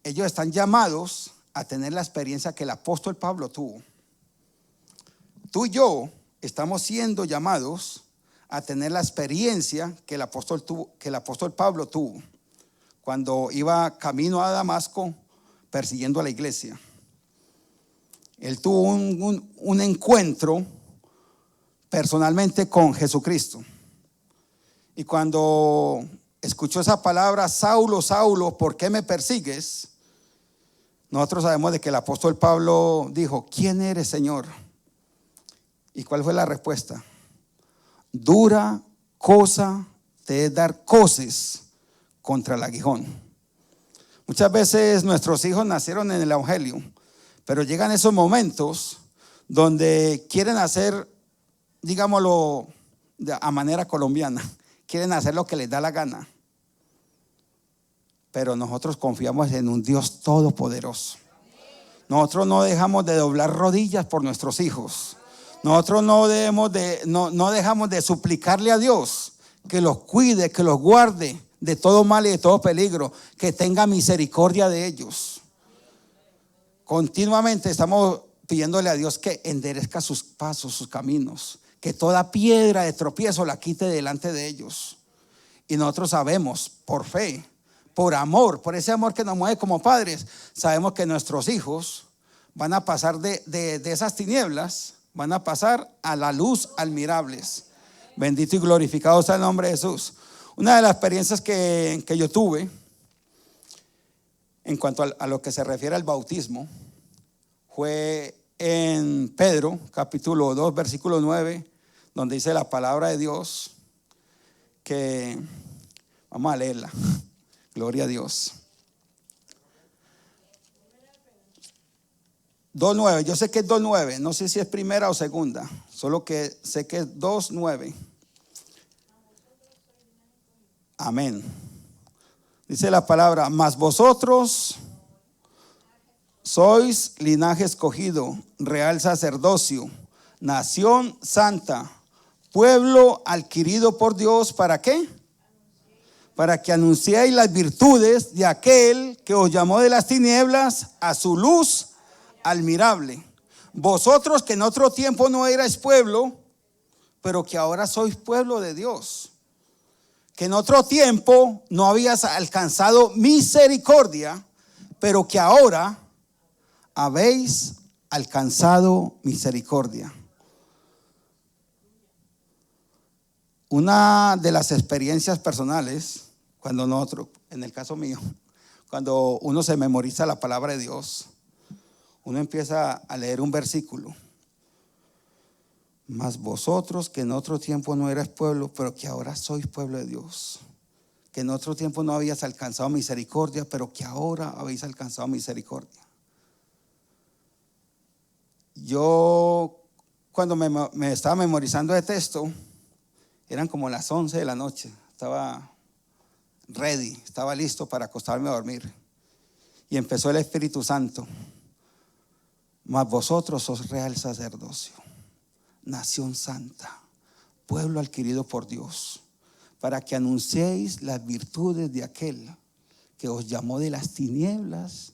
ellos están llamados a tener la experiencia que el apóstol Pablo tuvo. Tú y yo estamos siendo llamados a tener la experiencia que el apóstol Pablo tuvo cuando iba camino a Damasco persiguiendo a la iglesia. Él tuvo un encuentro personalmente con Jesucristo. Y cuando escuchó esa palabra: Saulo, Saulo, ¿por qué me persigues? Nosotros sabemos de que el apóstol Pablo dijo: ¿quién eres, Señor? ¿Y cuál fue la respuesta? Dura cosa te es dar coces contra el aguijón. Muchas veces nuestros hijos nacieron en el evangelio, pero llegan esos momentos donde quieren hacer, digámoslo a manera colombiana, quieren hacer lo que les da la gana. Pero nosotros confiamos en un Dios todopoderoso. Nosotros no dejamos de doblar rodillas por nuestros hijos. Nosotros no dejamos de suplicarle a Dios que los cuide, que los guarde de todo mal y de todo peligro, que tenga misericordia de ellos. Continuamente estamos pidiéndole a Dios que enderezca sus pasos, sus caminos, que toda piedra de tropiezo la quite delante de ellos. Y nosotros sabemos, por fe, por amor, por ese amor que nos mueve como padres, sabemos que nuestros hijos van a pasar de esas tinieblas, van a pasar a la luz admirables. Bendito y glorificado sea el nombre de Jesús. Una de las experiencias que yo tuve en cuanto a lo que se refiere al bautismo fue en Pedro, capítulo 2, versículo 9, donde dice la palabra de Dios que, vamos a leerla, gloria a Dios. 2:9, yo sé que es 2:9, no sé si es primera o segunda, solo que sé que es 2:9. Amén. Dice la palabra: mas vosotros sois linaje escogido, real sacerdocio, nación santa, pueblo adquirido por Dios. ¿Para qué? Para que anunciéis las virtudes de aquel que os llamó de las tinieblas a su luz admirable. Vosotros que en otro tiempo no erais pueblo, pero que ahora sois pueblo de Dios. Que en otro tiempo no habías alcanzado misericordia, pero que ahora habéis alcanzado misericordia. Una de las experiencias personales, cuando nosotros, en el caso mío, cuando uno se memoriza la palabra de Dios, uno empieza a leer un versículo: mas vosotros que en otro tiempo no erais pueblo, pero que ahora sois pueblo de Dios. Que en otro tiempo no habías alcanzado misericordia, pero que ahora habéis alcanzado misericordia. Yo, cuando me estaba memorizando el texto, eran como las 11 de la noche. Estaba ready, estaba listo para acostarme a dormir. Y empezó el Espíritu Santo: mas vosotros sos real sacerdocio, nación santa, pueblo adquirido por Dios, para que anunciéis las virtudes de aquel que os llamó de las tinieblas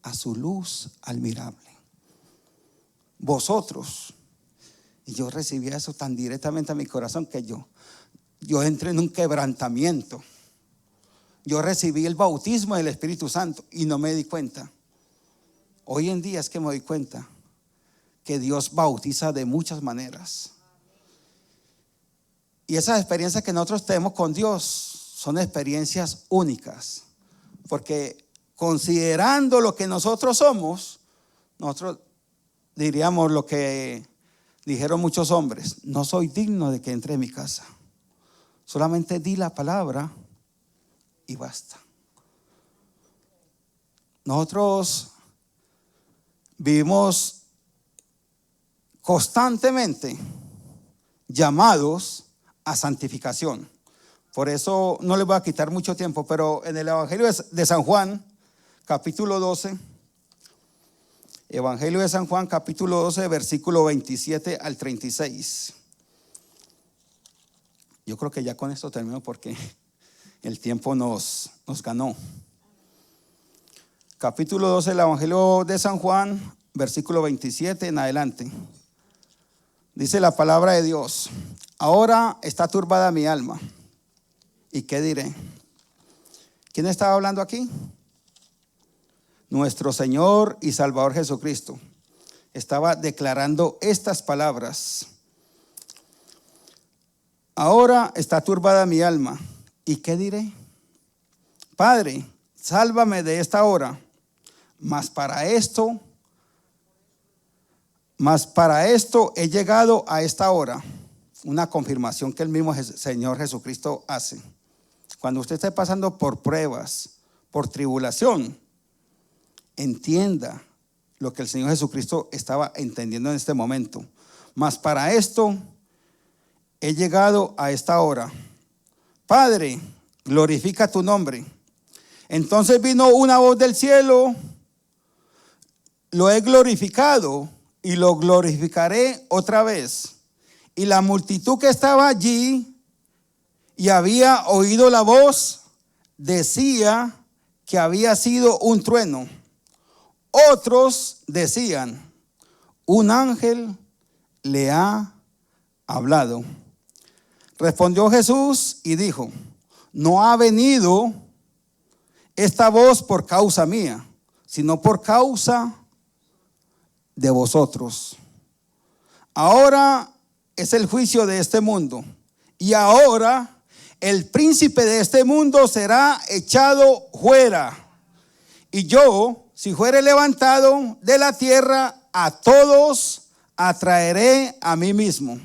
a su luz admirable. Vosotros. Y yo recibía eso tan directamente a mi corazón que yo entré en un quebrantamiento. Yo recibí el bautismo del Espíritu Santo y no me di cuenta. Hoy en día es que me doy cuenta que Dios bautiza de muchas maneras. Y esas experiencias que nosotros tenemos con Dios son experiencias únicas. Porque considerando lo que nosotros somos, nosotros diríamos lo que dijeron muchos hombres: no soy digno de que entre en mi casa. Solamente di la palabra y basta. Nosotros vivimos constantemente llamados a santificación. Por eso no les voy a quitar mucho tiempo, pero en el Evangelio de San Juan, capítulo 12, Evangelio de San Juan, capítulo 12, versículo 27 al 36. Yo creo que ya con esto termino porque el tiempo nos ganó. Capítulo 12 del Evangelio de San Juan, versículo 27 en adelante. Dice la palabra de Dios: ahora está turbada mi alma. ¿Y qué diré? ¿Quién estaba hablando aquí? Nuestro Señor y Salvador Jesucristo estaba declarando estas palabras: ahora está turbada mi alma. ¿Y qué diré? Padre, sálvame de esta hora. Mas para esto he llegado a esta hora. Una confirmación que el mismo Señor Jesucristo hace. Cuando usted esté pasando por pruebas, por tribulación, entienda lo que el Señor Jesucristo estaba entendiendo en este momento. Mas para esto he llegado a esta hora. Padre, glorifica tu nombre. Entonces vino una voz del cielo: lo he glorificado y lo glorificaré otra vez. Y la multitud que estaba allí y había oído la voz decía que había sido un trueno. Otros decían: un ángel le ha hablado. Respondió Jesús y dijo: no ha venido esta voz por causa mía, sino por causa de vosotros. Ahora es el juicio de este mundo, y ahora el príncipe de este mundo será echado fuera. Y yo, si fuere levantado de la tierra, a todos atraeré a mí mismo.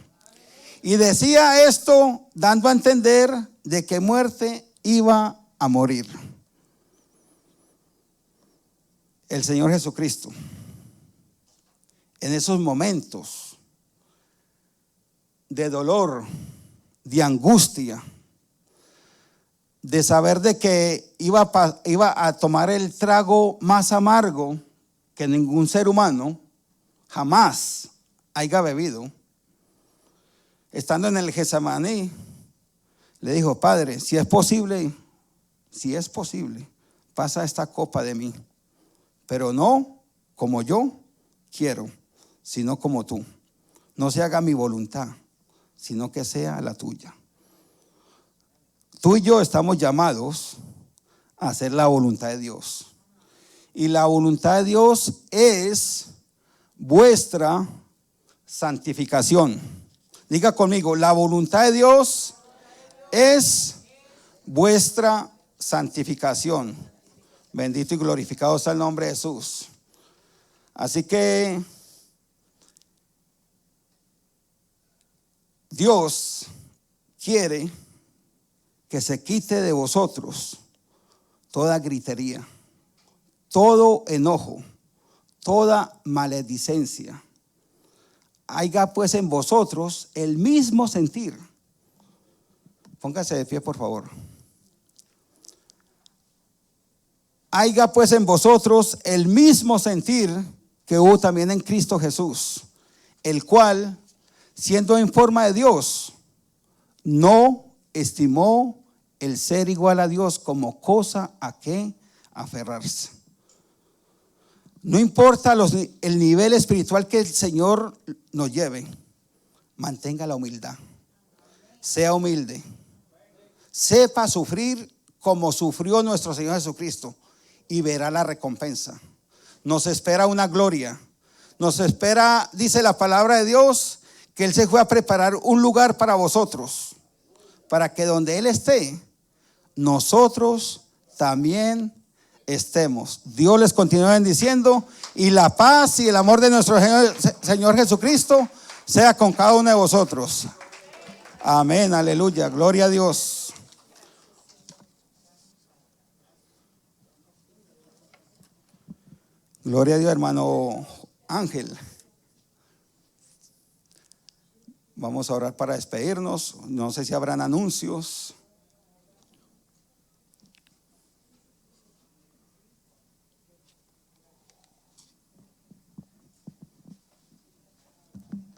Y decía esto dando a entender de qué muerte iba a morir. El Señor Jesucristo, en esos momentos de dolor, de angustia, de saber de que iba a tomar el trago más amargo que ningún ser humano jamás haya bebido, estando en el Getsemaní, le dijo: Padre, si es posible, pasa esta copa de mí, pero no como yo quiero, sino como tú. No se haga mi voluntad, sino que sea la tuya. Tú y yo estamos llamados a hacer la voluntad de Dios. Y la voluntad de Dios es vuestra santificación. Diga conmigo: la voluntad de Dios es vuestra santificación. Bendito y glorificado sea el nombre de Jesús. Así que Dios quiere que se quite de vosotros toda gritería, todo enojo, toda maledicencia. Haya pues en vosotros el mismo sentir. Póngase de pie, por favor. Haya pues en vosotros el mismo sentir que hubo también en Cristo Jesús, el cual, siendo en forma de Dios, no estimó el ser igual a Dios como cosa a que aferrarse. No importa el nivel espiritual que el Señor nos lleve, mantenga la humildad. Sea humilde. Sepa sufrir como sufrió nuestro Señor Jesucristo y verá la recompensa. Nos espera una gloria. Nos espera, dice la palabra de Dios, que Él se fue a preparar un lugar para vosotros, para que donde Él esté, nosotros también estemos. Dios les continúe bendiciendo, y la paz y el amor de nuestro Señor Jesucristo sea con cada uno de vosotros. Amén, aleluya, gloria a Dios. Gloria a Dios, hermano Ángel. Vamos a orar para despedirnos. No sé si habrán anuncios.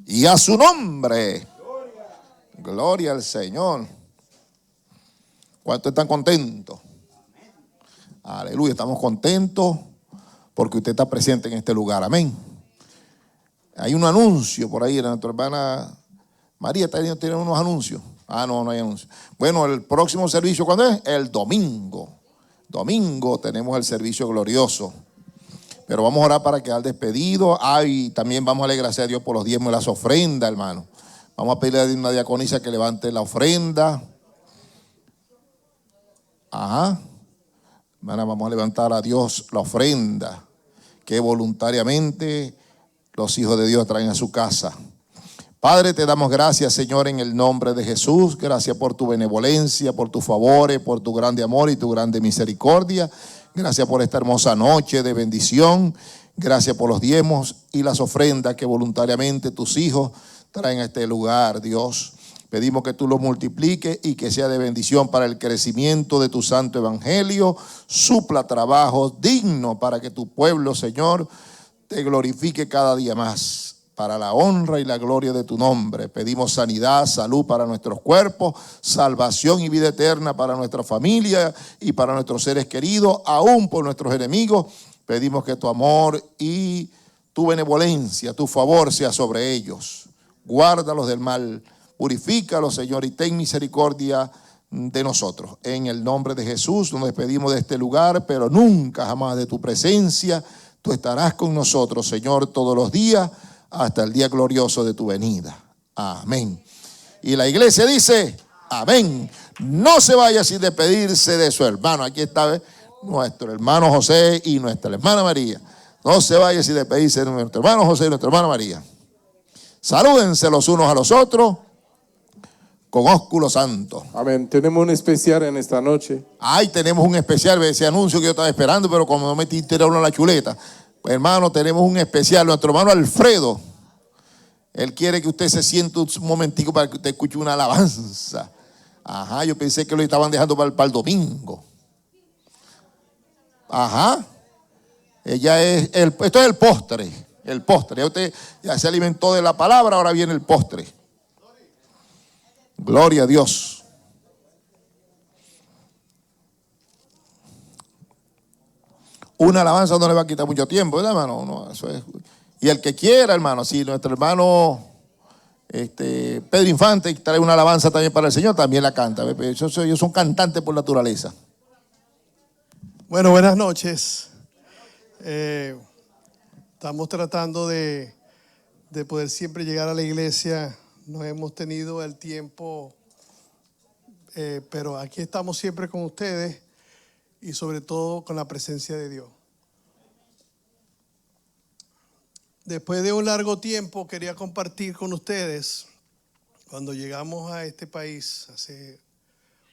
Y a su nombre. Gloria al Señor. ¿Cuántos están contentos? Aleluya, estamos contentos porque usted está presente en este lugar. Amén. Hay un anuncio por ahí, nuestra hermana María tiene unos anuncios. No hay anuncios. Bueno, el próximo servicio, ¿cuándo es? El domingo. Domingo tenemos el servicio glorioso. Pero vamos a orar para quedar despedido. Y también vamos a darle gracias a Dios por los diezmos y las ofrendas, hermano. Vamos a pedirle a una diaconisa que levante la ofrenda. Hermana, vamos a levantar a Dios la ofrenda. que voluntariamente los hijos de Dios traen a su casa. Padre, te damos gracias, Señor, en el nombre de Jesús. Gracias por tu benevolencia, por tus favores, por tu grande amor y tu grande misericordia. Gracias por esta hermosa noche de bendición. Gracias por los diezmos y las ofrendas que voluntariamente tus hijos traen a este lugar, Dios. Pedimos que tú los multipliques y que sea de bendición para el crecimiento de tu santo evangelio. Supla trabajos dignos para que tu pueblo, Señor, te glorifique cada día más. Para la honra y la gloria de tu nombre. Pedimos sanidad, salud para nuestros cuerpos, salvación y vida eterna para nuestra familia y para nuestros seres queridos, aún por nuestros enemigos. Pedimos que tu amor y tu benevolencia, tu favor sea sobre ellos. Guárdalos del mal, purifícalos, Señor, y ten misericordia de nosotros. En el nombre de Jesús nos despedimos de este lugar, pero nunca jamás de tu presencia. Tú estarás con nosotros, Señor, todos los días, hasta el día glorioso de tu venida. Amén. Y la iglesia dice, amén. No se vaya sin despedirse de su hermano. Aquí está nuestro hermano José y nuestra hermana María. No se vaya sin despedirse de nuestro hermano José y nuestra hermana María. Salúdense los unos a los otros con ósculo santo. Amén. Tenemos un especial en esta noche. Ay, tenemos un especial, ese anuncio que yo estaba esperando, pero como no me tiraron la chuleta. Pues, hermano, tenemos un especial. Nuestro hermano Alfredo, él quiere que usted se siente un momentico para que usted escuche una alabanza. Ajá, yo pensé que lo estaban dejando para el domingo. Ajá. Esto es el postre. El postre. Ya usted ya se alimentó de la palabra, ahora viene el postre. Gloria a Dios. Una alabanza no le va a quitar mucho tiempo, ¿verdad, hermano? No, eso es. Y el que quiera, hermano, si nuestro hermano Pedro Infante trae una alabanza también para el Señor, también la canta. Ellos son cantantes por naturaleza. Bueno, buenas noches. Estamos tratando de poder siempre llegar a la iglesia. No hemos tenido el tiempo, pero aquí estamos siempre con ustedes y sobre todo con la presencia de Dios. Después de un largo tiempo quería compartir con ustedes, cuando llegamos a este país hace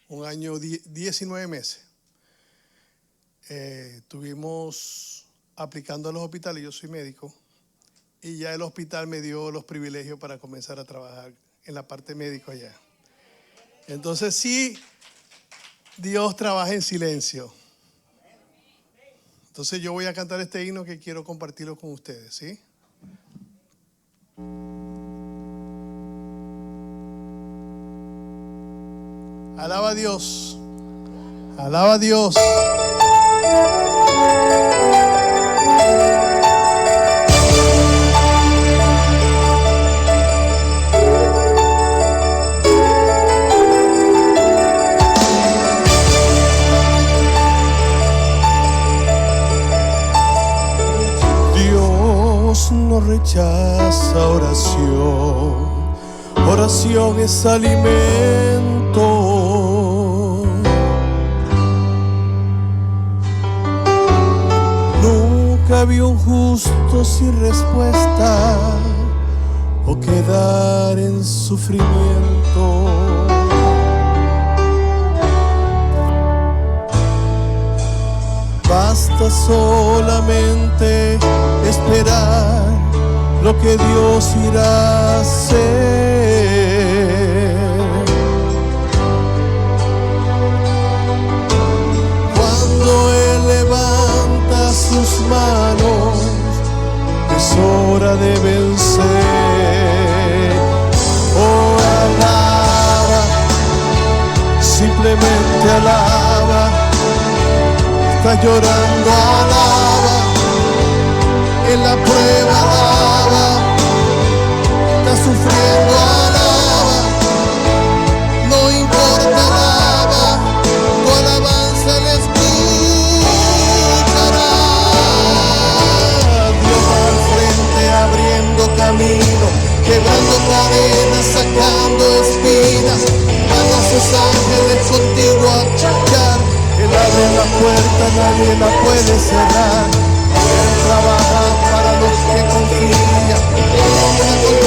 un año, 19 meses, estuvimos aplicando a los hospitales, yo soy médico, y ya el hospital me dio los privilegios para comenzar a trabajar en la parte médica allá. Entonces sí, Dios trabaja en silencio. Entonces yo voy a cantar este himno que quiero compartirlo con ustedes, ¿sí? Alaba a Dios. Alaba a Dios. Dios no rechaza oración. Oración es alimento. Nunca vi un justo sin respuesta o quedar en sufrimiento. Basta solamente esperar lo que Dios irá a hacer. Cuando Él levanta sus manos, es hora de vencer. Oh, alaba, simplemente alaba. Está llorando, alaba. En la prueba, alaba. Está sufriendo, alaba. No importa, alaba. Tu alabanza le escuchará. Dios va al frente abriendo camino, quebrando cadenas, sacando espinas. Manda a sus ángeles contigo a chasquear. Él abre la puerta, nadie la puede cerrar.